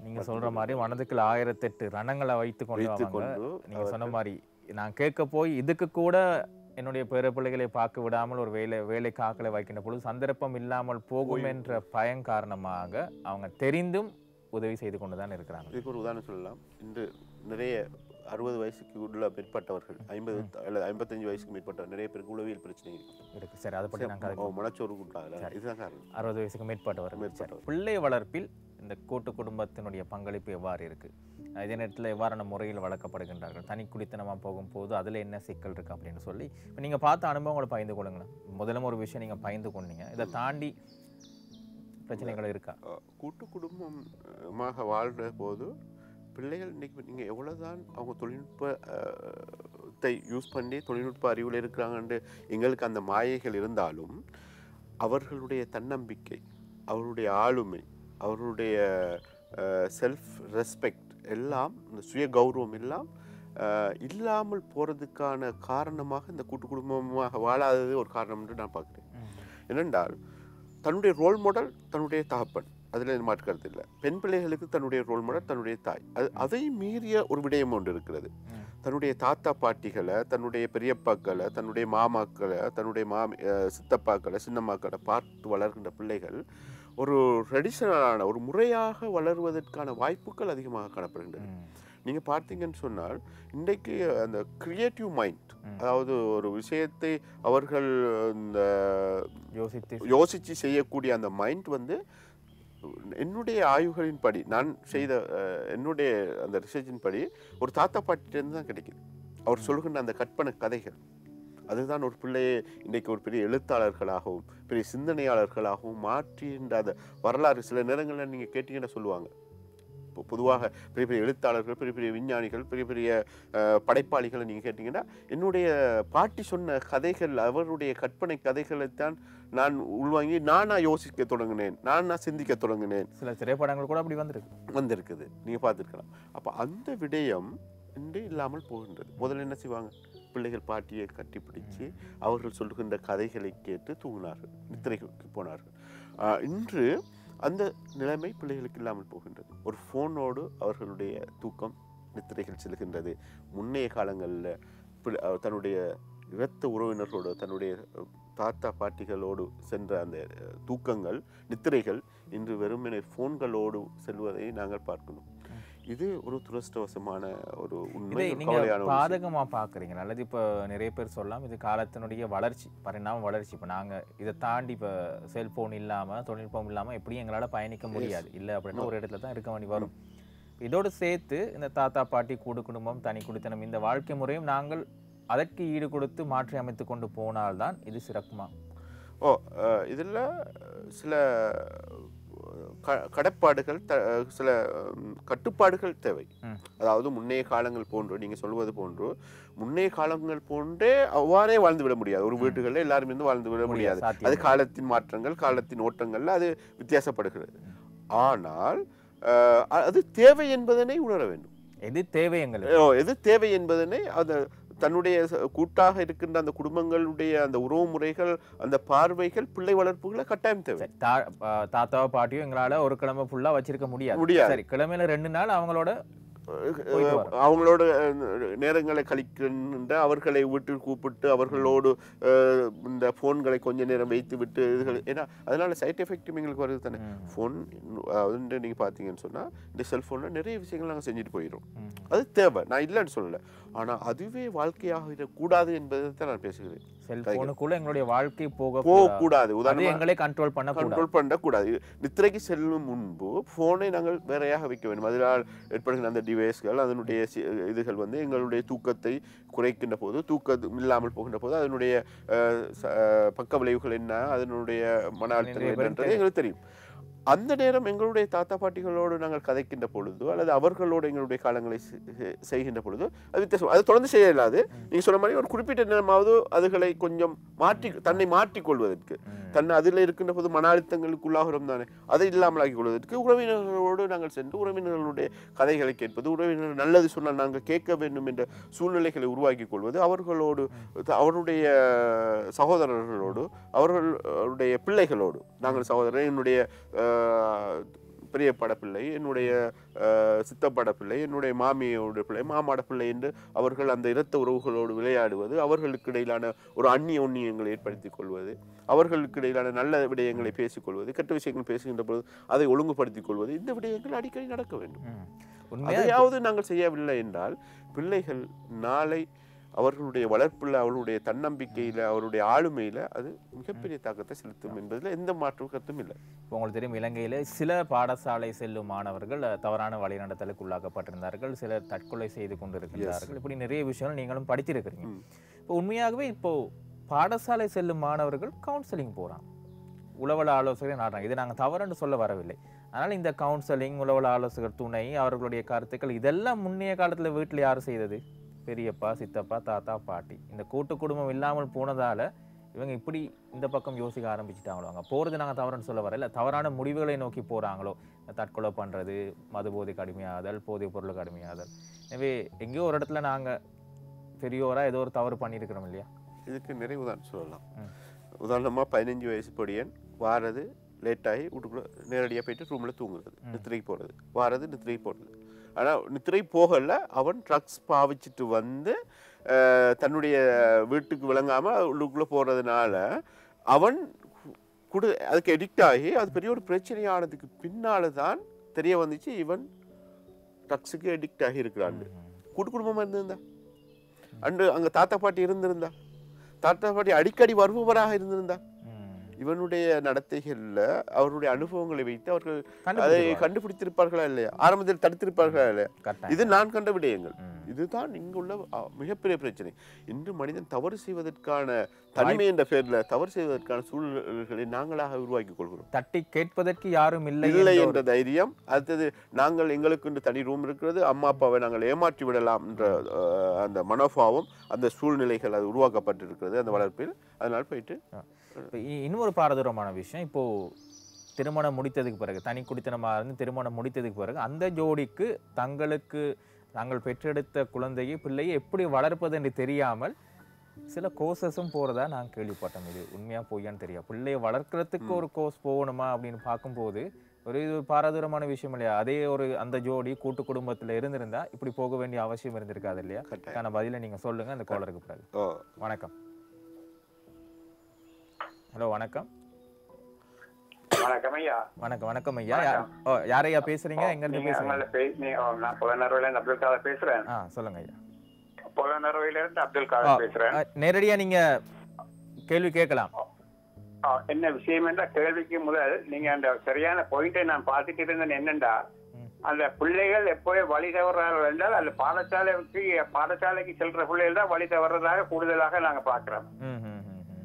நீங்க சொல்ற மாதிரி மனதுக்குள்ள 1008 ரணங்களை வைத்துக் கொண்டு நீங்க சொன்ன மாதிரி நான் கேட்க போய் இதுக்கு கூட என்னுடைய பேர பிள்ளைகளை பார்க்க விடாமல் ஒரு வேலை காக்கலை வைக்கின்ற பொழுது சந்தர்ப்பம் இல்லாமல் போகும் என்ற பயம் காரணமாக அவங்க தெரிந்தும் உதவி செய்து கொண்டுதான் இருக்கிறாங்க. இதுக்கு ஒரு உதாரணம் சொல்லலாம். இன்று நிறைய 60 வயசுக்கு உள்ள மேற்பட்டவர்கள், 50 அல்லது 55 வயசுக்கு மேற்பட்டவர் நிறைய பேருக்கு உளவியல் பிரச்சனை இருக்கு. சரி, அதை பற்றி நாங்கள் மனச்சோறு இதுதான் காரணம். 60 வயசுக்கு மேற்பட்டவர். பிள்ளை வளர்ப்பில் இந்த கூட்டு குடும்பத்தினுடைய பங்களிப்பு எவ்வாறு இருக்கு, இதே நேரத்தில் எவ்வாறான முறையில் வளர்க்கப்படுகின்றார்கள், தனி குடித்தனமாக போகும்போது அதில் என்ன சிக்கல் இருக்குது அப்படின்னு சொல்லி இப்போ நீங்கள் பார்த்த அனுபவங்களை பகிர்ந்து கொள்ளுங்களேன். முதல்ல ஒரு விஷயம் நீங்கள் பகிர்ந்து கொண்டீங்க, இதை தாண்டி பிரச்சனைகள் இருக்கா? கூட்டு குடும்பமாக வாழ்கிற போது பிள்ளைகள் இன்னைக்கு நீங்கள் எவ்வளோதான் அவங்க தொழில்நுட்பத்தை யூஸ் பண்ணி தொழில்நுட்ப அறிவில் இருக்கிறாங்கன்னு எங்களுக்கு அந்த மாயைகள் இருந்தாலும் அவர்களுடைய தன்னம்பிக்கை, அவருடைய ஆளுமை, அவருடைய செல்ஃப் ரெஸ்பெக்ட் எல்லாம், இந்த சுய கௌரவம் எல்லாம் இல்லாமல் போகிறதுக்கான காரணமாக இந்த கூட்டு குடும்பமாக வாழாதது ஒரு காரணம் என்று நான் பார்க்குறேன். என்னென்றால் தன்னுடைய ரோல் மாடல் தன்னுடைய தகப்பன், அதில் மாற்றுக்கிறது இல்லை. பெண் பிள்ளைகளுக்கு தன்னுடைய ரோல் மாடல் தன்னுடைய தாய். அதை மீறிய ஒரு விடயம் ஒன்று இருக்கிறது. தன்னுடைய தாத்தா பாட்டிகளை, தன்னுடைய பெரியப்பாக்களை, தன்னுடைய மாமாக்களை, தன்னுடைய சித்தப்பாக்களை, சின்னம்மாக்களை பார்த்து வளர்கின்ற பிள்ளைகள் ஒரு ட்ரெடிஷனலான ஒரு முறையாக வளருவதற்கான வாய்ப்புகள் அதிகமாக காணப்படுகின்றன. நீங்கள் பார்த்தீங்கன்னு சொன்னால் இன்றைக்கு அந்த கிரியேட்டிவ் மைண்ட், அதாவது ஒரு விஷயத்தை அவர்கள் இந்த யோசித்து செய்யக்கூடிய அந்த மைண்ட் வந்து என்னுடைய ஆய்வுகளின் படி, நான் செய்த என்னுடைய அந்த ரிசர்ச்சின் படி ஒரு தாத்தா பாட்டிலேருந்து தான் கிடைக்குது. அவர் சொல்கின்ற அந்த கற்பனை கதைகள், அதுதான் ஒரு பிள்ளையை இன்றைக்கு ஒரு பெரிய எழுத்தாளர்களாகவும் பெரிய சிந்தனையாளர்களாகவும் மாற்றின்ற அந்த வரலாறு. சில நேரங்களில் நீங்கள் கேட்டீங்கன்னா சொல்லுவாங்க, பொதுவாக பெரிய பெரிய எழுத்தாளர்கள், பெரிய பெரிய விஞ்ஞானிகள், பெரிய பெரிய படைப்பாளிகளை நீங்கள் கேட்டிங்கன்னா என்னுடைய பாட்டி சொன்ன கதைகள், அவருடைய கற்பனை கதைகளைத்தான் நான் உள்வாங்கி நானாக யோசிக்க தொடங்கினேன், நான் சிந்திக்க தொடங்கினேன். சில திரைப்படங்கள் கூட அப்படி வந்திருக்குது, நீங்கள் பார்த்துருக்கலாம். அப்போ அந்த விடயம் இன்று இல்லாமல் போகின்றது. முதல்ல என்ன செய்வாங்க, பிள்ளைகள் பாட்டியை கட்டிப்பிடிச்சு அவர்கள் சொல்லுகின்ற கதைகளை கேட்டு தூங்கினார்கள், நித்திரைக்கு போனார்கள். இன்று அந்த நிலைமை பிள்ளைகளுக்கு இல்லாமல் போகின்றது. ஒரு ஃபோனோடு அவர்களுடைய தூக்கம் நித்திரைகள் செல்கின்றது. முன்னைய காலங்களில் தன்னுடைய இரத்த உறவினர்களோடு, தன்னுடைய தாத்தா பாட்டிகளோடு சென்ற அந்த தூக்கங்கள், நித்திரைகள் இன்று வெறுமனே ஃபோன்களோடு செல்வதை நாங்கள் பார்க்கணும். இது ஒரு துரஷ்டவசமான ஒரு உண்மை. நீங்கள் பாதகமாக பார்க்குறீங்க அல்லது இப்போ நிறைய பேர் சொல்லலாம் இது காலத்தினுடைய வளர்ச்சி, பரிணாம வளர்ச்சி. இப்போ நாங்கள் இதை தாண்டி இப்போ செல்ஃபோன் இல்லாமல், தொழில்நுட்பம் இல்லாமல் எப்படியும் எங்களால் பயணிக்க முடியாது, இல்லை அப்படின்னா ஒரு இடத்துல தான் இருக்க வேண்டி வரும். இதோடு சேர்த்து இந்த தாத்தா பாட்டி, கூடு குடும்பம், தனி குடித்தனம், இந்த வாழ்க்கை முறையும் நாங்கள் அதற்கு ஈடு கொடுத்து மாற்றி அமைத்து கொண்டு போனால்தான் இது சிறக்குமா? இதில் சில கடப்பாடுகள், சில கட்டுப்பாடுகள் தேவை. அதாவது முன்னைய காலங்கள் போன்று, நீங்கள் சொல்வது போன்று முன்னைய காலங்கள் போன்றே அவ்வாறே வாழ்ந்து விட முடியாது. ஒரு வீட்டுகளில் எல்லாரும் இருந்து வாழ்ந்து விட முடியாது. அது காலத்தின் மாற்றங்கள், காலத்தின் ஓட்டங்கள்ல அது வித்தியாசப்படுகிறது. ஆனால் அது தேவை என்பதனை உணர வேண்டும். எது தேவை, எது தேவை என்பதனை அது தன்னுடைய கூட்டாக இருக்கின்ற அந்த குடும்பங்களுடைய அந்த உறவு முறைகள், அந்த பார்வைகள், பிள்ளை வளர்ப்புகளை கட்டாயம் தேவை. தாத்தாவோ பாட்டியோ எங்களால ஒரு கிழமை ஃபுல்லா வச்சிருக்க முடியாது. சரி, கிழமையில 2 நாள் அவங்களோட நேரங்களை கழிக்கின்ற, அவர்களை வீட்டில் கூப்பிட்டு அவர்களோடு இந்த ஃபோன்களை கொஞ்ச நேரம் வைத்து விட்டு இதுகள். ஏன்னா அதனால சைட் எஃபெக்டும் எங்களுக்கு வருது தானே. ஃபோன் வந்து நீங்கள் பார்த்தீங்கன்னு சொன்னால் இந்த செல்ஃபோனில் நிறைய விஷயங்கள் நாங்கள் செஞ்சுட்டு போயிடும். அது தேவை, நான் இல்லைன்னு சொல்லலை. ஆனால் அதுவே வாழ்க்கையாக இருக்கக்கூடாது என்பதை தான் நான் பேசுகிறேன். செல்போனுக்குள்ள எங்களுடைய வாழ்க்கை போகக்கூடாது. உதாரணங்களை கண்ட்ரோல் பண்ணக்கூடாது. நித்திரைக்கு செல்லும் முன்பு போனை நாங்கள் வேறையாக வைக்க வேண்டும். அதனால் ஏற்படுகின்ற அந்த டிவைஸ்கள், அதனுடைய இதுகள் வந்து எங்களுடைய தூக்கத்தை குறைக்கின்ற போது, தூக்கம் இல்லாமல் போகின்ற போது அதனுடைய பக்க விளைவுகள் என்ன, அதனுடைய மன அழுத்தம் என்னன்றது எங்களுக்கு தெரியும். அந்த நேரம் எங்களுடைய தாத்தா பாட்டிகளோடு நாங்கள் கதைக்கின்ற பொழுது, அல்லது அவர்களோடு எங்களுடைய காலங்களை செய்கின்ற பொழுது அது வித்தியாசம். அது தொடர்ந்து செய்ய இல்லாது, நீங்கள் சொன்ன மாதிரி ஒரு குறிப்பிட்ட நேரமாவது அதுகளை கொஞ்சம் தன்னை மாற்றிக்கொள்வதற்கு, தன்னை அதில் இருக்கின்ற போது மன அழுத்தங்களுக்குள்ளாகிறோம் தானே, அதை இல்லாமல் ஆக்கிக் கொள்வதற்கு உறவினர்களோடு நாங்கள் சென்று உறவினர்களுடைய கதைகளை கேட்பது, உறவினர் நல்லது சொன்னால் நாங்கள் கேட்க வேண்டும் என்ற சூழ்நிலைகளை உருவாக்கி கொள்வது, அவர்களோடு, அவருடைய சகோதரர்களோடு, அவர்களுடைய பிள்ளைகளோடு, நாங்கள் சகோதரர், என்னுடைய பெரிய படப்பிள்ளை, என்னுடைய சித்தப்பட பிள்ளை, என்னுடைய மாமியோட பிள்ளை, மாமாட பிள்ளை என்று அவர்கள் அந்த இரத்த உறவுகளோடு விளையாடுவது, அவர்களுக்கு இடையிலான ஒரு அந்நியங்களை ஏற்படுத்திக் கொள்வது, அவர்களுக்கு இடையிலான நல்ல விடயங்களை பேசிக்கொள்வது, கெட்ட விஷயங்கள் பேசுகின்ற பொழுது அதை ஒழுங்குபடுத்திக் கொள்வது, இந்த விடயங்கள் அடிக்கடி நடக்க வேண்டும். அதையாவது நாங்கள் செய்யவில்லை என்றால் பிள்ளைகள் நாளை அவர்களுடைய வளர்ப்பில், அவர்களுடைய தன்னம்பிக்கையில், அவருடைய ஆளுமையில் அது மிகப்பெரிய தாக்கத்தை செலுத்தும் என்பதில் எந்த மாற்று கருத்தும் இல்லை. உங்களுக்கு தெரியும், இலங்கையில் சில பாடசாலை செல்லும் மாணவர்கள் தவறான வழிநடத்தலுக்கு உள்ளாக்கப்பட்டிருந்தார்கள், சிலர் தற்கொலை செய்து கொண்டிருக்கிறார்கள். இப்படி நிறைய விஷயங்கள் நீங்களும் படித்திருக்கிறீங்க. இப்போ உண்மையாகவே இப்போ பாடசாலை செல்லும் மாணவர்கள் கவுன்சிலிங் போகிறாங்க, உளவல ஆலோசனை நாடுறாங்க. இது நாங்கள் தவறுன்னு சொல்ல வரவில்லை. அதனால் இந்த கவுன்சிலிங், உளவல் ஆலோசகர் துணை, அவர்களுடைய கருத்துக்கள் இதெல்லாம் முன்னைய காலத்தில் வீட்டில் யார் செய்தது? பெரியப்பா, சித்தப்பா, தாத்தா, பாட்டி. இந்த கூட்டு குடும்பம் இல்லாமல் போனதால் இவங்க இப்படி இந்த பக்கம் யோசிக்க ஆரம்பிச்சுட்டாங்களோ. அங்கே போகிறது நாங்கள் தவறுன்னு சொல்ல வரல, தவறான முடிவுகளை நோக்கி போகிறாங்களோ. தற்கொலை பண்ணுறது, மதுபோதைக்கு அடிமையாதல், போதைப் பொருளுக்கு அடிமையாதல். எனவே எங்கேயோ ஒரு இடத்துல நாங்கள் பெரியோராக ஏதோ ஒரு தவறு பண்ணியிருக்கிறோம் இல்லையா? இதுக்கு நிறைய உதாரணம் சொல்லலாம். உதாரணமாக 15 வயசு பொடியன் வாரது லேட்டாகி வீட்டுக்குள்ளே நேரடியாக போயிட்டு ரூமில் தூங்குறது, நித்திரைக்கு போகிறது, வாரது நித்திரைக்கு போகிறது. ஆனால் நித்திரை போகல, அவன் ட்ரக்ஸ் பாவிச்சுட்டு வந்து தன்னுடைய வீட்டுக்கு விளங்காமல் உள்ளுக்குள்ளே போகிறதுனால அவன் அதுக்கு எடிக்ட் ஆகி அது பெரிய ஒரு பிரச்சனையானதுக்கு பின்னால் தான் தெரிய வந்துச்சு இவன் ட்ரக்ஸுக்கு எடிக்ட் ஆகி இருக்கிறான்னு. கூட்டு குடும்பமாக இருந்திருந்தா, அங்கே தாத்தா பாட்டி இருந்திருந்தா, தாத்தா பாட்டி அடிக்கடி வருபவராக இருந்திருந்தா, இவனுடைய நடத்தைகள்ல அவருடைய அனுபவங்களை வைத்து அவர்கள் அதை கண்டுபிடித்திருப்பார்களா இல்லையா, ஆரம்பத்தில் தடுத்திருப்பார்களா இல்லையா? இது நான் கண்ட விடயங்கள். இதுதான் இங்குள்ள மிகப்பெரிய பிரச்சனை. இன்று மனிதன் தவறு செய்வதற்கான தனிமை என்ற பேர்ல தவறு செய்வதற்கான சூழ்நிலைகளை நாங்களாக உருவாக்கி கொள்கிறோம். தட்டி கேட்பதற்கு யாரும் இல்லை என்ற தைரியம். அடுத்தது நாங்கள் எங்களுக்கு என்று தனி ரூம் இருக்கிறது, அம்மா அப்பாவை நாங்கள் ஏமாற்றி விடலாம் என்ற அந்த மனோபாவம், அந்த சூழ்நிலைகள் அது உருவாக்கப்பட்டிருக்கிறது அந்த வளர்ப்பில். அதனால போயிட்டு இன்னொரு பாரதூரமான விஷயம், இப்போ திருமணம் முடித்ததுக்கு பிறகு, தனி குடித்தனமாக இருந்து திருமணம் முடித்ததுக்கு பிறகு அந்த ஜோடிக்கு தாங்கள் பெற்றெடுத்த பிள்ளையை எப்படி வளர்ப்பது என்று தெரியாமல் சில கோர்சஸும் போகிறதா நான் கேள்விப்பட்டேன். இது உண்மையாக பொய்யான்னு தெரியாது. பிள்ளையை வளர்க்குறதுக்கு ஒரு கோர்ஸ் போகணுமா அப்படின்னு பார்க்கும்போது ஒரு பாரதூரமான விஷயம் இல்லையா? அதே அந்த ஜோடி கூட்டு குடும்பத்தில் இருந்திருந்தா இப்படி போக வேண்டிய அவசியம் இருந்திருக்காது இல்லையா? நான் பதில நீங்கள் சொல்லுங்கள் அந்த காலருக்கு பிறகு. வணக்கம். ஹலோ, வணக்கம். வணக்கம் ஐயா. வணக்கம் ஐயா. யாரையா பேசுறீங்க? எங்க இருந்து பேசுறீங்க? நான் புலனறுவையில இருந்து அப்துல் காதர் பேசுறேன். சொல்லுங்க ஐயா. புலனறுவையில இருந்து அப்துல் காதர் பேசுறேன். நேரடியா நீங்க கேள்வி கேட்கலாம். என்ன விஷயம் என்ற கேள்விக்கு முதல் நீங்க அந்த சரியான பாயிண்டை நான் பார்த்துட்டு இருந்தேன். என்னண்டா, அந்த பிள்ளைகள் எப்போது வழி தவறார்கள் என்றால் அந்த பாடசாலைக்கு செல்ற பிள்ளைகள் தான் வழி தவறுறதாக கூடுதலாக நாங்க பாக்குறோம்.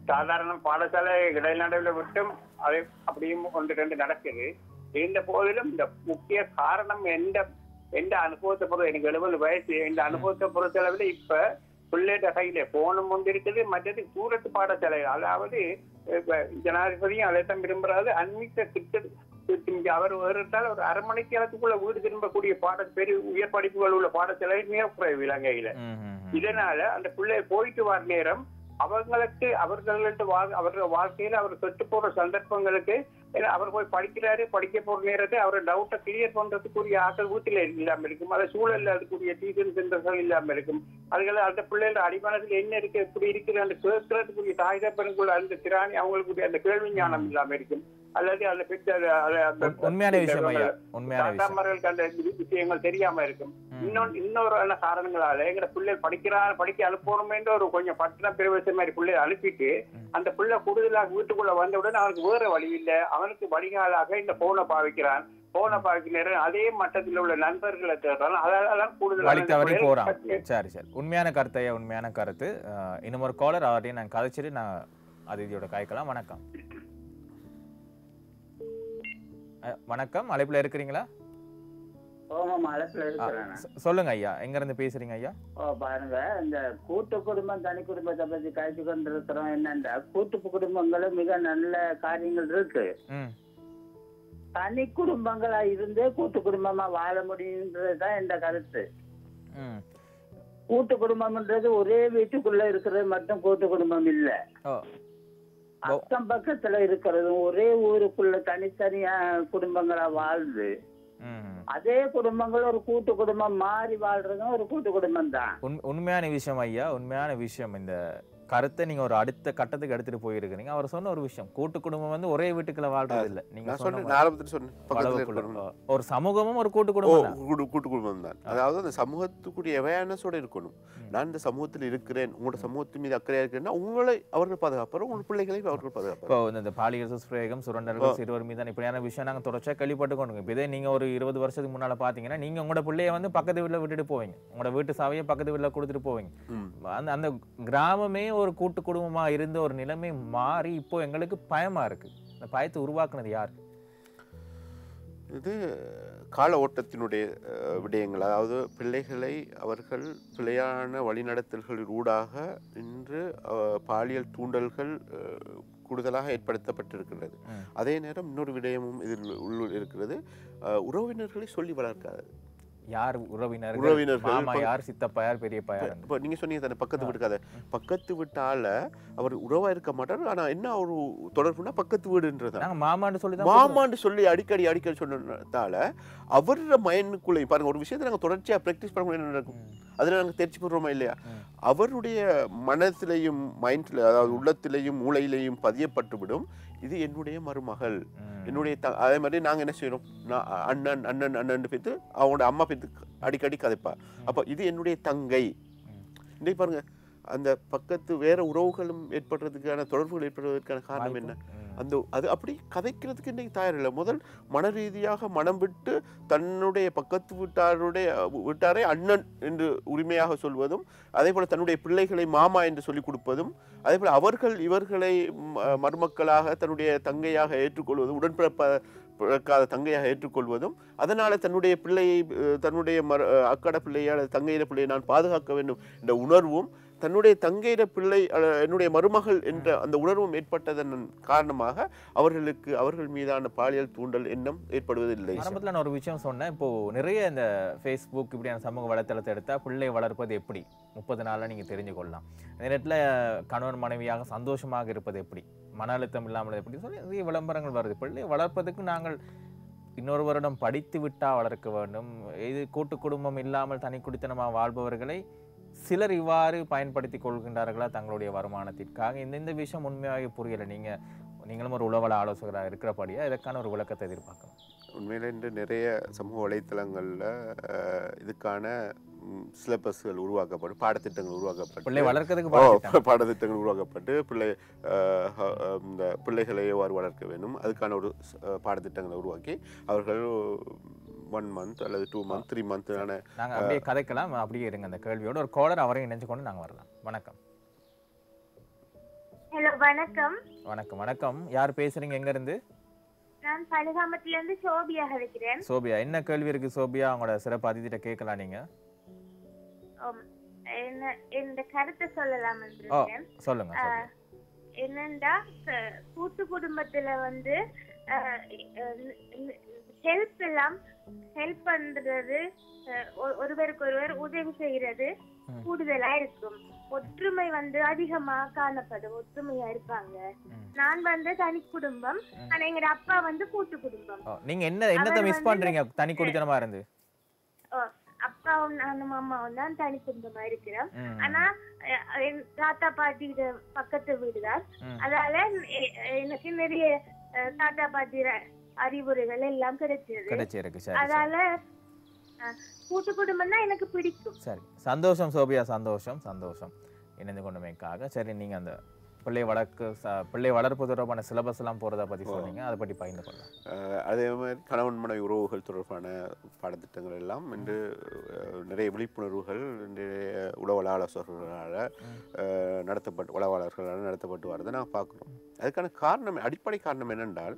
சாதாரண பாடசாலை இடைநடுவில் விட்டும் அதை அப்படியும் 1-2 நடக்குது. இருந்த போதிலும் இந்த முக்கிய காரணம் எந்த அனுபவத்தை பொறுத்த, எனக்கு 70 வயசு, இந்த அனுபவத்தை பொறுத்தளவில் இப்ப பிள்ளைட கையில போனும் ஒன்று இருக்குது. மற்றது தூரத்து பாடசாலை, அதாவது ஜனாதிபதியும் அதைத்தான் விரும்புறாரு. அன்மித்த திட்டம் அவர் வருத்தால் ஒரு 1/2 மணி நேரத்துக்குள்ள வீடு திரும்பக்கூடிய பெரிய உயர் படிப்புகள் உள்ள பாடசாலை மிக குறைவு இலங்கையில. இதனால அந்த பிள்ளை போயிட்டு வர நேரம் அவர்கள் வாழ்க்கையில அவர் சொத்து போற சந்தர்ப்பங்களுக்கு அவர் போய் படிக்க போற நேரத்தை அவர் டவுட்டை கிளியர் பண்றதுக்குரிய ஆட்கள் வீட்டில இல்லாம இருக்கும். அதை சூழல்ல அதுக்குரிய டியூஷன் சென்டர்கள் இல்லாம இருக்கும். அதுகளை அந்த பிள்ளைகளோட அடிமனத்தில் என்ன இருக்கு, எப்படி இருக்குது அந்த கேட்கறதுக்குரிய தாய் தப்பனுக்குள்ள அந்த திராணி அவங்களுக்கு அந்த கேள்வி ஞானம் இல்லாம இருக்கும். அல்லது அந்த அந்த விஷயங்கள் தெரியாம இருக்கும். இன்னொரு காரணங்களால எங்க பிள்ளை படிக்க அனுப்பணுமே ஒரு கொஞ்சம் பட்டின பிரவேச மாதிரி பிள்ளை அனுப்பிட்டு அந்த பிள்ளை கூடுதலாக வீட்டுக்குள்ள வந்தவுடன் அவனுக்கு வேற வழி இல்லை. அவனுக்கு வழிகாலாக இந்த போனை பாவிக்கிறான். போனை பாவிக்கிற அதே மட்டத்தில் உள்ள நண்பர்களை தேடுறான். அதெல்லாம் கூடுதலாக. சரி, உண்மையான கருத்து. இன்னும் ஒரு காலர் அவரையும் நான் கதைச்சிட்டு நான் அதிதியோட காய்க்கலாம். வணக்கம், அழைப்புல இருக்கிறீங்களா? சொல்லுங்க ஐயா, எங்க இருந்து பேசுறீங்க ஐயா? பாருங்க, இந்த கூட்டு குடும்பம் தனி குடும்பத்தை பத்தி காய்ச்சி கொண்டு இருக்கிறோம். என்னன்னா, கூட்டு குடும்பங்களும் மிக நல்ல காரியங்கள் இருக்கு. தனி குடும்பங்களா இருந்து கூட்டு குடும்பமா வாழ முடியுன்றதுதான் இந்த கருத்து. கூட்டு குடும்பம்ன்றது ஒரே வீட்டுக்குள்ள இருக்கிறது மட்டும் கூட்டு குடும்பம் இல்ல. அக்கம் பக்கத்துல இருக்கிறதும் ஒரே ஊருக்குள்ள தனித்தனியா குடும்பங்களா வாழ்ந்து அதே குடும்பங்கள் ஒரு கூட்டு குடும்பம் மாறி வாழ்றதும் ஒரு கூட்டு குடும்பம் தான். உண்மையான விஷயம் ஐயா, உண்மையான விஷயம். இந்த கருத்தை நீங்க ஒரு அடுத்த கட்டத்துக்கு எடுத்துட்டு போயிருக்கீங்க. அவர் சொன்ன ஒரு விஷயம், கூட்டு குடும்பம் ஒரே வீட்டுக்குள்ள வாழ்றது இல்ல. நீங்க ஒரு சமூகமும் ஒரு கூட்டு குடும்பம் தான். அதாவது அந்த சமூகத்துக்குரிய அவேர்னஸோட இருக்கணும். நான் இந்த சமூகத்தில் இருக்கிறேன், உங்களோட சமூகத்தின் மீது அக்கறையா இருக்கிறேன்னா உங்களை அவர்கள் பாதுகாப்பாரு, உங்கள் பிள்ளைகளை அவர்கள் பாதுகாப்பாரு. இந்த பாலியல் துஷ்பிரயோகம், சுரண்டல்கள், சிறுவர் மீதான இப்படியான விஷயம் நாங்க தொடர்ச்சியா கேள்விப்பட்டு கொண்டு. இதே நீங்க ஒரு 20 வருஷத்துக்கு முன்னால பாத்தீங்கன்னா நீங்க உங்களோட பிள்ளைய பக்கத்து வீட்டுல விட்டுட்டு போவீங்க, உங்களோட வீட்டு சாவையை பக்கத்து வீட்டுல கொடுத்துட்டு போவீங்க. அந்த கிராமமே ஒரு கூட்டு குடும்பமா இருந்த ஒரு நிலைமை மாறி இப்போ எங்களுக்கு பயமா இருக்கு. இந்த பயத்தை உருவாக்குனது யாரு? இது கால ஓட்டத்தினுடைய விடயங்கள். அதாவது பிள்ளைகளை அவர்கள் பிழையான வழிநடத்தல்களின் ஊடாக இன்று பாலியல் தூண்டல்கள் கூடுதலாக ஏற்படுத்தப்பட்டிருக்கிறது. அதே நேரம் இன்னொரு விடயமும் இதில் உள்ள இருக்கிறது. உறவினர்களை சொல்லி வளர்க்காது. யார் உறவினர்கள், மாமா யார், சித்தப்பா யார், பெரியப்பா யார். இப்போ நீங்க சொன்னீங்க தானே பக்கத்து வீட்டுக்காத, பக்கத்து வீட்டால அவர் உறவா இருக்க மாட்டார். ஆனா என்ன ஒரு தொடர்புனா பக்கத்து வீடுன்றது மாமான்னு சொல்லி அடிக்கடி சொன்னதால அவரோட மைண்டுக்குள்ளே பாருங்க, ஒரு விஷயத்தை நாங்கள் தொடர்ச்சியா பிராக்டிஸ் பண்ண என்ன நடக்கும், அதில் நாங்கள் தெரிச்சு போடுறோமா இல்லையா, அவருடைய மனத்திலையும் மைண்ட்ல, அதாவது உள்ளத்திலையும் மூளையிலையும் பதியப்பட்டுவிடும். இது என்னுடைய மருமகள், என்னுடைய அதே மாதிரி நாங்கள் என்ன செய்யறோம், நான் அண்ணன் அண்ணன் அண்ணன் பேத்து அவங்களோட அம்மா பேத்து அடிக்கடி கதைப்பா. அப்போ இது என்னுடைய தங்கை. இன்னைக்கு பாருங்க, அந்த பக்கத்து வேற உறவுகளும் ஏற்படுறதுக்கான தொடர்புகள் ஏற்படுவதற்கான காரணம் என்ன? அது அப்படி கதைக்கிறதுக்கு இன்னைக்கு தயாரில்லை. முதல் மன ரீதியாக மனம் விட்டு தன்னுடைய பக்கத்து வீட்டாரை அண்ணன் என்று உரிமையாக சொல்வதும், அதே போல தன்னுடைய பிள்ளைகளை மாமா என்று சொல்லிக் கொடுப்பதும், அதே போல அவர்கள் இவர்களை மருமக்களாக தன்னுடைய தங்கையாக ஏற்றுக்கொள்வதும், உடன்பிறக்காத தங்கையாக ஏற்றுக்கொள்வதும், அதனால தன்னுடைய பிள்ளையை தன்னுடைய அக்கட பிள்ளையை தங்கையிட பிள்ளையை நான் பாதுகாக்க வேண்டும் என்ற உணர்வும், தன்னுடைய தங்கையிட பிள்ளை என்னுடைய மருமகள் என்ற அந்த உணர்வும் ஏற்பட்டதன் காரணமாக அவர்கள் மீதான பாலியல் தூண்டல் எண்ணம் ஏற்படுவதில்லை. ஆரம்பத்தில் நான் ஒரு விஷயம் சொன்னேன். இப்போ நிறைய இந்த ஃபேஸ்புக் இப்படியான சமூக வலைத்தளத்தை எடுத்தா பிள்ளை வளர்ப்பது எப்படி 30 நாள்ல நீங்க தெரிஞ்சு கொள்ளலாம். அந்த நேரத்தில் கணவன் மனைவியாக சந்தோஷமாக இருப்பது எப்படி, மன அழுத்தம் இல்லாமல் எப்படி சொல்லி நிறைய விளம்பரங்கள் வருது. பிள்ளை வளர்ப்பதற்கு நாங்கள் இன்னொரு வருடம் படித்து விட்டா வளர்க்க வேண்டும். இது கூட்டு குடும்பம் இல்லாமல் தனி குடித்தனமாக வாழ்பவர்களை சிலர் இவ்வாறு பயன்படுத்தி கொள்கின்றார்களா தங்களுடைய வருமானத்திற்காக? இந்த விஷயம் உண்மையாக புரியலை. நீங்களும் ஒரு உளவள ஆலோசகராக இருக்கிறபடியா இதற்கான ஒரு விளக்கத்தை எதிர்பார்க்கலாம். உண்மையில இன்று நிறைய சமூக வலைத்தளங்களில் இதுக்கான சிலபஸ்கள் உருவாக்கப்பட்டு, பாடத்திட்டங்கள் உருவாக்கப்பட்டு, பிள்ளை வளர்க்கறதுக்கு பாடத்திட்டங்கள் உருவாக்கப்பட்டு இந்த பிள்ளைகளை எவ்வாறு வளர்க்க வேண்டும் அதுக்கான ஒரு பாடத்திட்டங்களை உருவாக்கி அவர்கள் 1 month அல்லது 2 month 3 month நாங்கள் அப்படியே கதைக்கலாம். அப்படியே இருங்க. அந்த கேள்வியோட ஒரு காலர் அவரையும் இணைஞ்சு கொண்டு நாங்கள் வரலாம். வணக்கம். ஹலோ, வணக்கம். வணக்கம். வணக்கம். யார் பேசுறீங்க, எங்க இருந்து? நான் பலகாமத்துல இருந்து சோபியா இருக்கிறேன். சோபியா, என்ன கேள்வி இருக்கு சோபியா? அவங்களோட சிறப்பு அதிதிட்ட கேட்கலாம் நீங்க. இந்த கருத்தை சொல்லலாம். சொல்லுங்க. என்னண்டா, கூட்டு குடும்பத்துல வந்து ஹெல்ப் பண்றது, ஒருவருக்கு ஒருவர் உதவி செய்யறது கூடுதலா இருக்கும். ஒற்றுமை வந்து அதிகமா காணப்படும், ஒற்றுமையா இருப்பாங்க. நான் வந்து தனி குடும்பம், ஆனா எங்க அப்பா வந்து கூட்டு குடும்பம். நீங்க என்னத்தை மிஸ் பண்றீங்க தனி குடித்தனமா இருந்து? அப்பாவும் நானும் அம்மாவும் தான் தனி குடும்பமா இருக்கிறோம். ஆனா தாத்தா பாட்டி பக்கத்து வீடுதான். அதனால எனக்கு நிறைய தாத்தா பாட்டி அறிவுரைகள் எல்லாம் கிடைச்சிருக்கு. அதனால கூட்டு குடும்பம் தான் எனக்கு பிடிக்கும். சரி, சந்தோஷம் சோபியா, சந்தோஷம் இணைந்து கொண்டமைக்காக. சரி, நீங்க அந்த பிள்ளை வளர்ப்பு தொடர்பான சிலபஸ் எல்லாம் போறதை பத்தி சொன்னீங்க, அதை பற்றி பகிர்ந்து கொள்ளலாம். அதே மாதிரி கணவன் மனைவி உறவுகள் தொடர்பான பாடத்திட்டங்கள் எல்லாம் இன்று நிறைய விழிப்புணர்வுகள் உளவள ஆலோசகர்களால் உளவாளர்களால் நடத்தப்பட்டு வரதை நாங்கள் பார்க்குறோம். அதுக்கான காரணம், அடிப்படை காரணம் என்னென்றால்,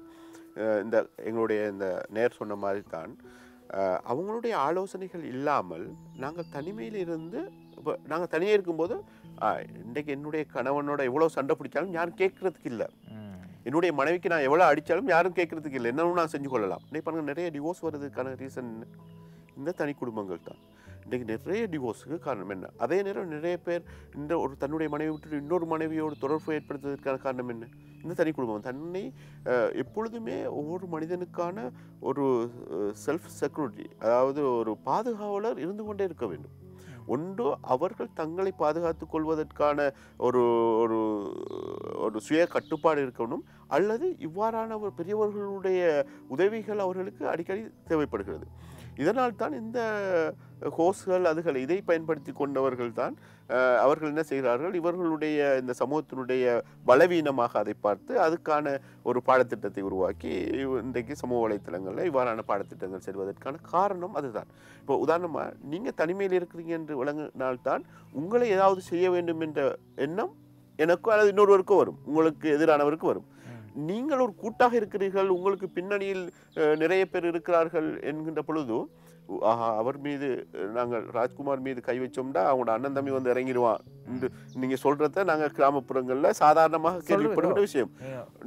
எங்களுடைய இந்த நேர் சொன்ன மாதிரி தான் அவங்களுடைய ஆலோசனைகள் இல்லாமல் நாங்கள் தனிமையில் இருந்து, இப்போ நாங்கள் தனியாக இருக்கும்போது இன்றைக்கு என்னுடைய கணவனோட எவ்வளோ சண்டை பிடிச்சாலும் யாரும் கேட்கறதுக்கு இல்லை, என்னுடைய மனைவிக்கு நான் எவ்வளோ அடித்தாலும் யாரும் கேட்கறதுக்கு இல்லை, என்னன்னு நான் செஞ்சு கொள்ளலாம். இன்னைக்கு பாருங்கள், நிறைய டிவோர்ஸ் வருதுக்கான ரீசன் இந்த தனி குடும்பங்கள் தான். இன்றைக்கு நிறைய டிவோர்ஸுக்கு காரணம் என்ன? அதே நேரம் நிறைய பேர் தன்னுடைய மனைவி விட்டு இன்னொரு மனைவியோடு தொடர்பு ஏற்படுத்துவதற்கான காரணம் என்ன? இந்த தனி குடும்பம். தன்னை எப்பொழுதுமே ஒவ்வொரு மனிதனுக்கான ஒரு செல்ஃப் செக்யூரிட்டி, அதாவது ஒரு பாதுகாவலர் இருந்து கொண்டே இருக்க வேண்டும். ஒன்று அவர்கள் தங்களை பாதுகாத்துக் கொள்வதற்கான ஒரு ஒரு ஒரு சுய கட்டுப்பாடு இருக்கணும், அல்லது இவ்வாறான ஒரு பெரியவர்களுடைய உதவிகள் அவர்களுக்கு அடிக்கடி தேவைப்படுகிறது. இதனால் தான் இந்த ஹோஸ்கள் இதை பயன்படுத்தி கொண்டவர்கள் தான் அவர்கள் என்ன செய்கிறார்கள், இவர்களுடைய இந்த சமூகத்தினுடைய பலவீனமாக அதை பார்த்து அதுக்கான ஒரு பாடத்திட்டத்தை உருவாக்கி இன்றைக்கு சமூக வலைத்தளங்களில் இவ்வாறான பாடத்திட்டங்கள் செல்வதற்கான காரணம் அதுதான். இப்போ உதாரணமாக நீங்கள் தனிமையில் இருக்கிறீங்க என்று விளங்கினால்தான் உங்களை ஏதாவது செய்ய வேண்டும் என்ற எண்ணம் எனக்கும் அல்லது இன்னொருவருக்கும் வரும், உங்களுக்கு எதிரானவருக்கு வரும். நீங்கள் ஒரு கூட்டாக இருக்கிறீர்கள், உங்களுக்கு பின்னணியில் நிறைய பேர் இருக்கிறார்கள் என்கின்ற பொழுது அவர் மீது நாங்கள் ராஜ்குமார் மீது கை வச்சோம்னா அவங்களோட அண்ணன் தம்பி வந்து இறங்கிடுவான். நீங்க சொல்றத நாங்க கிராமப்புறங்கள்ல சாதாரணமாக கேள்விப்படுகிற விஷயம்.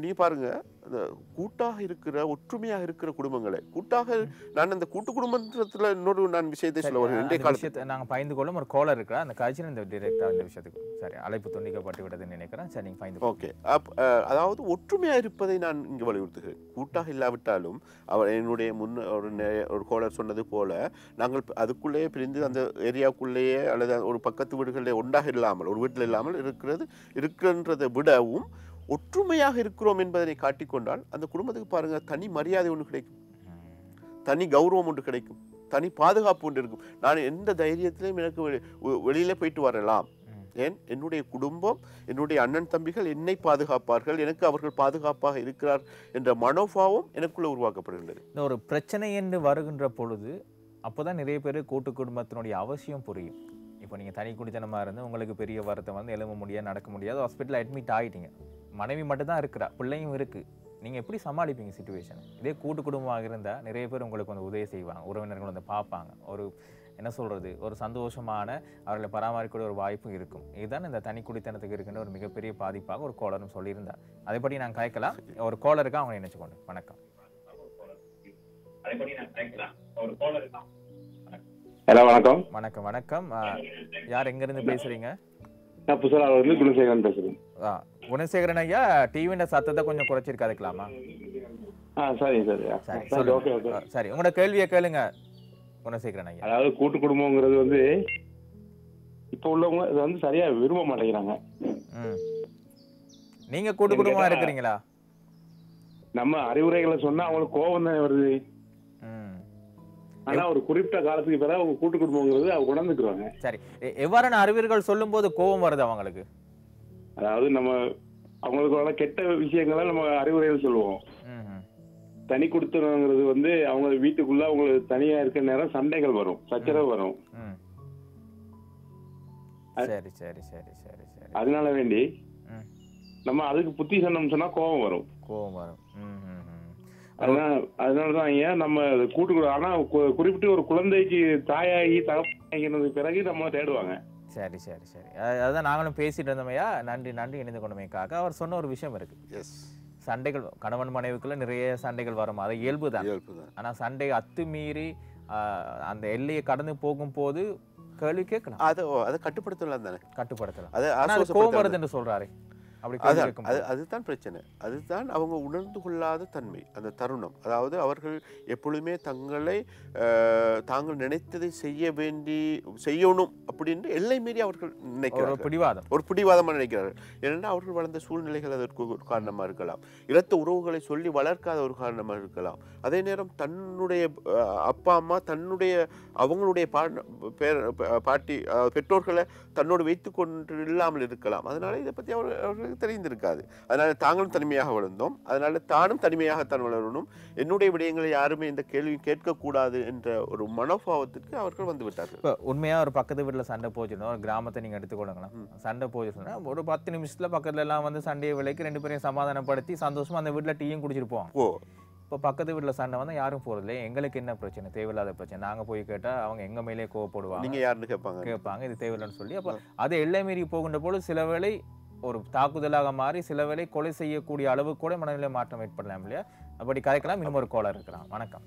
நீ பாருங்க, அந்த கூட்டாக இருக்கிற ஒற்றுமையாக இருக்கிற குடும்பங்களை கூட்டாக நான் அந்த கூட்டு குடும்பத்துல இன்னொரு நான் விஷயத்தை சொல்ல வருகிறேன். நாங்க பயந்து கொள்ளும் ஒரு கோலர் இருக்கிற அந்த காட்சியில் இந்த டைரக்டா இந்த விஷயத்துக்கு சரி அழைப்பு துண்டிக்கப்பட்டு விடுதுன்னு நினைக்கிறேன். சரி நீங்க பயந்து ஓகே. அதாவது ஒற்றுமையாக இருப்பதை நான் இங்கு வலியுறுத்துகிறேன். கூட்டாக இல்லாவிட்டாலும் அவர் என்னுடைய ஒரு கோலர் சொன்னது போல நாங்கள் அதுக்குள்ளேயே பிரிந்து அந்த ஏரியாவுக்குள்ளேயே அல்லது ஒரு பக்கத்து வீடுகளிலே ஒன்றாக இல்லாமல் ஒரு வீட்டில் இல்லாமல் இருக்கின்றதை விடவும் ஒற்றுமையாக இருக்கிறோம் என்பதனை காட்டிக்கொண்டால் அந்த குடும்பத்துக்கு பாருங்க தனி மரியாதை ஒன்று கிடைக்கும், தனி கௌரவம் ஒன்று கிடைக்கும், தனி பாதுகாப்பு ஒன்று இருக்கும். நான் எந்த தைரியத்திலையும் எனக்கு வெளியில போயிட்டு வரலாம். ஏன் என்னுடைய குடும்பம் என்னுடைய அண்ணன் தம்பிகள் என்னை பாதுகாப்பார்கள், எனக்கு அவர்கள் பாதுகாப்பாக இருக்கிறார் என்ற மனோபாவம் எனக்குள்ள உருவாக்கப்படுகின்றது. இந்த ஒரு பிரச்சனை என்று வருகின்ற பொழுது அப்போதான் நிறைய பேர் கூட்டு குடும்பத்தினுடைய அவசியம் புரியும். இப்போ நீங்கள் தனி குடித்தனமாக இருந்து உங்களுக்கு பெரிய வருத்தம் வந்து எழும்ப முடியாது, நடக்க முடியாது, ஹாஸ்பிட்டலில் அட்மிட் ஆகிட்டீங்க, மனைவி மட்டும்தான் இருக்கிறா, பிள்ளையும் இருக்குது, நீங்கள் எப்படி சமாளிப்பீங்க சிச்சுவேஷன்? இதே கூட்டு குடும்பமாக இருந்தால் நிறைய பேர் உங்களுக்கு வந்து உதவி செய்வாங்க, உறவினர்கள் வந்து பார்ப்பாங்க, ஒரு என்ன சொல்கிறது ஒரு சந்தோஷமான அவர்களை பராமரிக்கக்கூடிய ஒரு வாய்ப்பும் இருக்கும். இதுதான் இந்த தனி குடித்தனத்துக்கு இருக்கின்ற ஒரு மிகப்பெரிய பாதிப்பாக ஒரு கோலரும் சொல்லியிருந்தார். அதைப்படி நான் கேட்கலாம். ஒரு கோலருக்கா அவங்க நினைச்சுக்கொண்டு வணக்கம். ஹலோ வணக்கம். வணக்கம் வணக்கம். யார் எங்கேருந்து பேசுகிறீங்க? நான் புதுசாக குணசேகரன் பேசுகிறேன். குணசேகரன் ஐயா, டிவியோட சத்தத்தை கொஞ்சம் குறைச்சிருக்காதுக்கலாமா? சரி சரி சரி ஓகே ஓகே சரி உங்களோட கேள்வியை கேளுங்க குணசேகரன் ஐயா. அதாவது கூட்டு குடும்பங்கிறது வந்து இப்போ உள்ளவங்க இது வந்து சரியா விரும்ப மாட்டேங்கிறாங்க. நீங்க கூட்டு குடும்பமா இருக்கிறீங்களா? நம்ம அறிவுரைகளை சொன்னா அவங்களுக்கு கோபம் தானே வருது. ஆனா ஒரு குறிப்பிட்ட காலத்துக்கு பிறகு அவங்க கூட்டு குடும்பங்கிறது அவங்க உணர்ந்துக்குவாங்க. சரி, எவ்வாறான அறிவுரைகள் சொல்லும் போது கோபம் வருது அவங்களுக்கு? அதாவது நம்ம அவங்களுக்கு கெட்ட விஷயங்களை நம்ம அறிவுரைகள் சொல்லுவோம். தனி கொடுத்தனங்கிறது வந்து அவங்க வீட்டுக்குள்ள அவங்களுக்கு தனியா இருக்கிற நேரம் சண்டைகள் வரும், சச்சரவு வரும். சரி சரி சரி சரி சரி அதனால வேண்டி நம்ம அதுக்கு புத்தி சொன்னோம்னா கோபம் வரும். அதனாலதான் ஏன் நம்ம கூட்டு ஆனா குறிப்பிட்டு ஒரு குழந்தைக்கு தாயாகி தகப்பனாகினதுக்கு பிறகு நம்ம தேடுவாங்க. சரி சரி சரி அதான் நாங்களும் பேசிட்டு இருந்தோமையா. நன்றி நன்றி இணைந்து கொண்டமைக்காக. அவர் சொன்ன ஒரு விஷயம் இருக்கு, சண்டைகள் கணவன் மனைவிக்குள்ள நிறைய சண்டைகள் வரும், அது இயல்பு தான். ஆனா சண்டை அத்துமீறி அந்த எல்லையை கடந்து போகும்போது கேள்வி கேட்கலாம், அதை கட்டுப்படுத்தலாம் தானே, கட்டுப்படுத்தலாம். கோபம் வருது என்று சொல்றாரு, அதுதான் பிரச்சனை. அதுதான் அவங்க உணர்ந்து கொள்ளாத தன்மை, அந்த தருணம். அதாவது அவர்கள் எப்பொழுதுமே தாங்கள் நினைத்ததை செய்யணும் அப்படின்னு எல்லை மீறி அவர்கள் நினைக்கிறார்கள், ஒரு பிடிவாதமாக நினைக்கிறார்கள். ஏனென்றால் அவர்கள் வளர்ந்த சூழ்நிலைகள் அதற்கு ஒரு காரணமாக இருக்கலாம், இரத்த உறவுகளை சொல்லி வளர்க்காத ஒரு காரணமாக இருக்கலாம். அதே நேரம் தன்னுடைய அப்பா அம்மா அவங்களுடைய பாட்டி பெற்றோர்களை தன்னோடு வைத்துக் கொண்டு இல்லாமல் இருக்கலாம். அதனால இதை பற்றி அவர்களுக்கு தெரிந்திருக்காது. அதனால தாங்களும் தனிமையாக வளர்ந்தோம், அதனால தானும் தனிமையாகத்தான் வளரணும், என்னுடைய விடயங்களை யாருமே இந்த கேள்வி கேட்கக்கூடாது என்ற ஒரு மனோபாவத்திற்கு அவர்கள் வந்து விட்டார்கள். உண்மையா ஒரு பக்கத்து வீட்டில் சண்டை போச்சுன்னா, ஒரு கிராமத்தை நீங்க எடுத்துக்கொள்ளுங்களா, சண்டை போச்சுன்னா ஒரு 10 நிமிஷத்துல பக்கத்துல எல்லாம் வந்து சண்டையை விலைக்கு 2 பேரையும் சமாதானப்படுத்தி சந்தோஷமா அந்த வீட்டுல டீயும் குடிச்சிருப்போம். இப்போ பக்கத்து வீட்டில் சண்டை வந்தால் யாரும் போகிறதில்ல, எங்களுக்கு என்ன பிரச்சனை, தேவையில்லாத பிரச்சனை, நாங்கள் போய் கேட்டால் அவங்க எங்கள் மேலே கோவப்படுவாங்க, நீங்கள் யாருன்னு கேட்பாங்க, இது தேவையில்லைன்னு சொல்லி. அப்போ அது எல்லை மீறி போகின்ற போது சில வேளை ஒரு தாக்குதலாக மாறி சில வேளை கொலை செய்யக்கூடிய அளவு கூட மனநிலை மாற்றம் ஏற்படலாம் இல்லையா? அப்படி கதைக்கலாம். இன்னும் ஒரு காலர் இருக்கிறான். வணக்கம்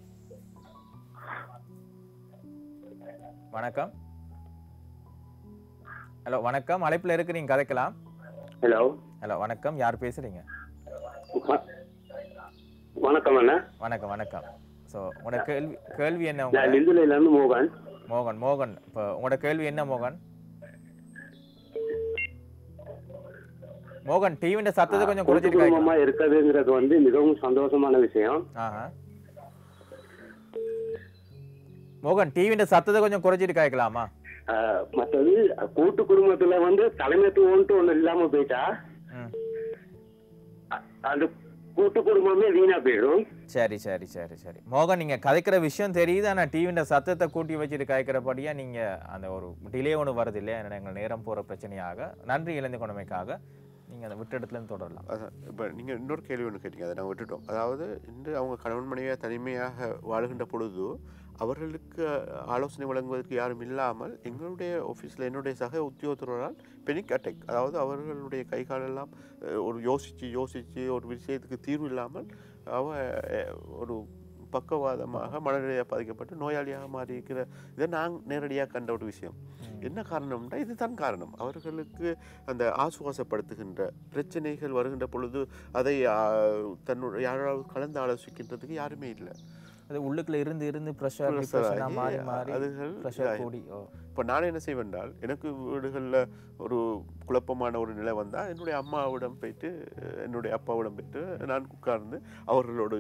வணக்கம். ஹலோ வணக்கம், அழைப்பில் இருக்கிறீங்க, கதைக்கலாம். ஹலோ ஹலோ வணக்கம், யார் பேசுறீங்க? வணக்கம் அண்ணா. வணக்கம் வணக்கம். ஸோ உங்களோட கேள்வி என்ன? மோகன். மோகன் மோகன் இப்போ உங்களோட கேள்வி என்ன மோகன்? மோகன், டிவியோட சத்தத்தை கொஞ்சம் குறைச்சிருக்காங்க. இருக்கிறதுங்கிறது வந்து மிகவும் சந்தோஷமான விஷயம். மோகன், டிவியோட சத்தத்தை கொஞ்சம் குறைச்சிட்டு கேட்கலாமா? மற்றது கூட்டு குடும்பத்துல வந்து தலைமைத்துவம்ட்டு ஒண்ணு இல்லாம போயிட்டா அந்த கூட்டு குடும்பமே வீணா போயிடும். சரி சரி சரி சரி மோகன், நீங்க கதைக்கிற விஷயம் தெரியுது, ஆனா டிவியோட சத்தத்தை கூட்டி வச்சுட்டு கதைக்கிறபடியா நீங்க அந்த ஒரு டிலே ஒன்று வருது இல்லையா, எங்கள் நேரம் போற பிரச்சனையாக. நன்றி இழந்து கொண்டமைக்காக. நீங்கள் அதை விட்ட இடத்துலேருந்து தொடரலாம். அதான் இப்போ நீங்கள் இன்னொரு கேள்வி ஒன்று கேட்டீங்க, அதை நாங்கள் விட்டுட்டோம். அதாவது இன்று அவங்க கணவன் மனைவியாக தனிமையாக வாழுகின்ற பொழுது அவர்களுக்கு ஆலோசனை வழங்குவதற்கு யாரும் இல்லாமல் எங்களுடைய ஆஃபீஸில் என்னுடைய சக உத்தியோகத்தரால் பெனிக் அட்டாக், அதாவது அவர்களுடைய கை காலெல்லாம் ஒரு யோசித்து ஒரு விஷயத்துக்கு தீர்வு இல்லாமல் ஒரு பக்கவாதமாக மனநிலையாக பாதிக்கப்பட்டு நோயாளியாக மாறி இருக்கிற இதை நாங்கள் நேரடியாக கண்ட ஒரு விஷயம். என்ன காரணம்னா இதுதான் காரணம். அவர்களுக்கு அந்த ஆசுவாசப்படுத்துகின்ற பிரச்சனைகள் வருகின்ற பொழுது அதை தன்னுடைய யாராவது கலந்து ஆலோசிக்கின்றதுக்கு யாருமே இல்லை. அது உள்ளுக்குள்ள இருந்து ப்ரெஷர் மாறி மாறி அதுகள் ப்ரெஷர் கூடி. இப்போ நான் என்ன செய்வேன்றால், எனக்கு வீடுகளில் ஒரு குழப்பமான ஒரு நிலை வந்தால் என்னுடைய அம்மாவிடம் போயிட்டு என்னுடைய அப்பாவிடம் போயிட்டு நான் உட்கார்ந்து அவர்களோட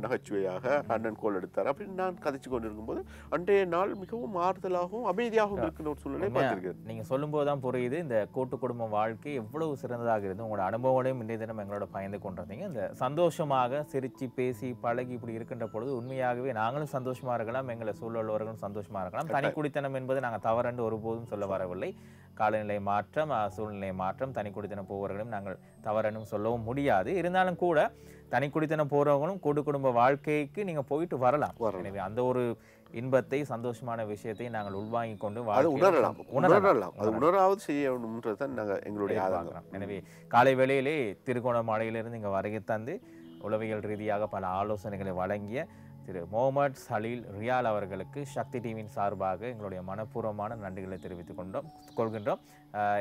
நகைச்சுவையாக அண்ணன் கோல் எடுத்தார் அப்படின்னு நான் கதைச்சு கொண்டு இருக்கும்போது அன்றைய நாள் மிகவும் ஆறுதலாகவும் அமைதியாகவும் இருக்கிற ஒரு சூழ்நிலை பார்த்துருக்கேன். நீங்கள் சொல்லும்போது தான் புரியுது இந்த கூட்டு குடும்ப வாழ்க்கை எவ்வளவு சிறந்ததாக இருந்து உங்களோட அனுபவங்களையும் இன்றைய தினம் எங்களோட பயந்து கொண்டிருந்தீங்க. இந்த சந்தோஷமாக சிரித்து பேசி பழகி இப்படி இருக்கின்ற பொழுது உண்மையாகவே நாங்களும் சந்தோஷமா இருக்கலாம், எங்களை சூழல்வர்களும் சந்தோஷமா இருக்கலாம். தனி குடித்தனம் என்பது நாங்கள் தவறென்று ஒருபோதும் சொல்ல வரவில்லை. காலநிலை மாற்றம், சூழ்நிலை மாற்றம், தனி குடித்தனம் போவர்களும் நாங்கள் தவறெனும் சொல்லவும் முடியாது. இருந்தாலும் கூட தனி குடித்தனம் போறவங்களும் கூட்டு குடும்ப வாழ்க்கைக்கு நீங்க போயிட்டு வரலாம். எனவே அந்த ஒரு இன்பத்தை சந்தோஷமான விஷயத்தை நாங்கள் உள்வாங்கி கொண்டு உணராவது செய்யணும்ன்றதுதான் நாங்கள் எங்களுடைய ஆதங்கம். எனவே காலை வேளையிலே திருகோணமலையிலிருந்து இங்கே வருகை தந்து உளவியல் ரீதியாக பல ஆலோசனைகளை வழங்கிய திரு முகமது சலீல் ரியால் அவர்களுக்கு சக்தி டிவியின் சார்பாக எங்களுடைய மனப்பூர்வமான நன்றிகளை தெரிவித்துக் கொள்கின்றோம்.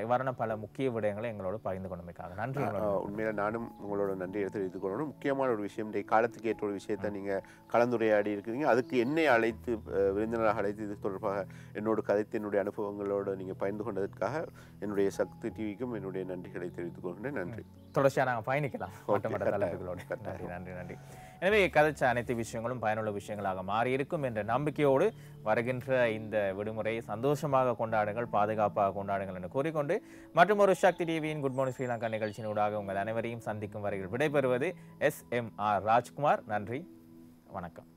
இவ்வாறான பல முக்கிய விடயங்களை எங்களோடு பகிர்ந்து கொண்டமைக்காக நன்றி. உண்மையில நானும் உங்களோட நன்றியை தெரிவித்துக் கொள்ளணும். முக்கியமான ஒரு விஷயம், காலத்துக்கு ஏற்ற ஒரு விஷயத்தை நீங்கள் கலந்துரையாடி இருக்கிறீங்க. அதுக்கு என்னை அழைத்து விருந்தினராக அழைத்து இது தொடர்பாக என்னோட கதைத்து என்னுடைய அனுபவங்களோடு நீங்கள் பகிர்ந்து கொண்டதற்காக என்னுடைய சக்தி டிவிக்கும் என்னுடைய நன்றிகளை தெரிவித்துக் கொள்கின்றேன். நன்றி. தொடர்ச்சியாக நாங்கள் பயணிக்கலாம் மட்டமட்ட தலைப்புகளோடு. நன்றி நன்றி நன்றி. எனவே கதைச்ச அனைத்து விஷயங்களும் பயனுள்ள விஷயங்களாக மாறியிருக்கும் என்ற நம்பிக்கையோடு வருகின்ற இந்த விடுமுறையை சந்தோஷமாக கொண்டாடுங்கள், பாதுகாப்பாக கொண்டாடுங்கள் என்று கூறிக்கொண்டு மற்றும் ஒரு சக்தி டிவியின் குட் மார்னிங் ஸ்ரீலங்கா நிகழ்ச்சியினூடாக உங்கள் அனைவரையும் சந்திக்கும் வரையில் விடைபெறுவது SMR ராஜ்குமார். நன்றி, வணக்கம்.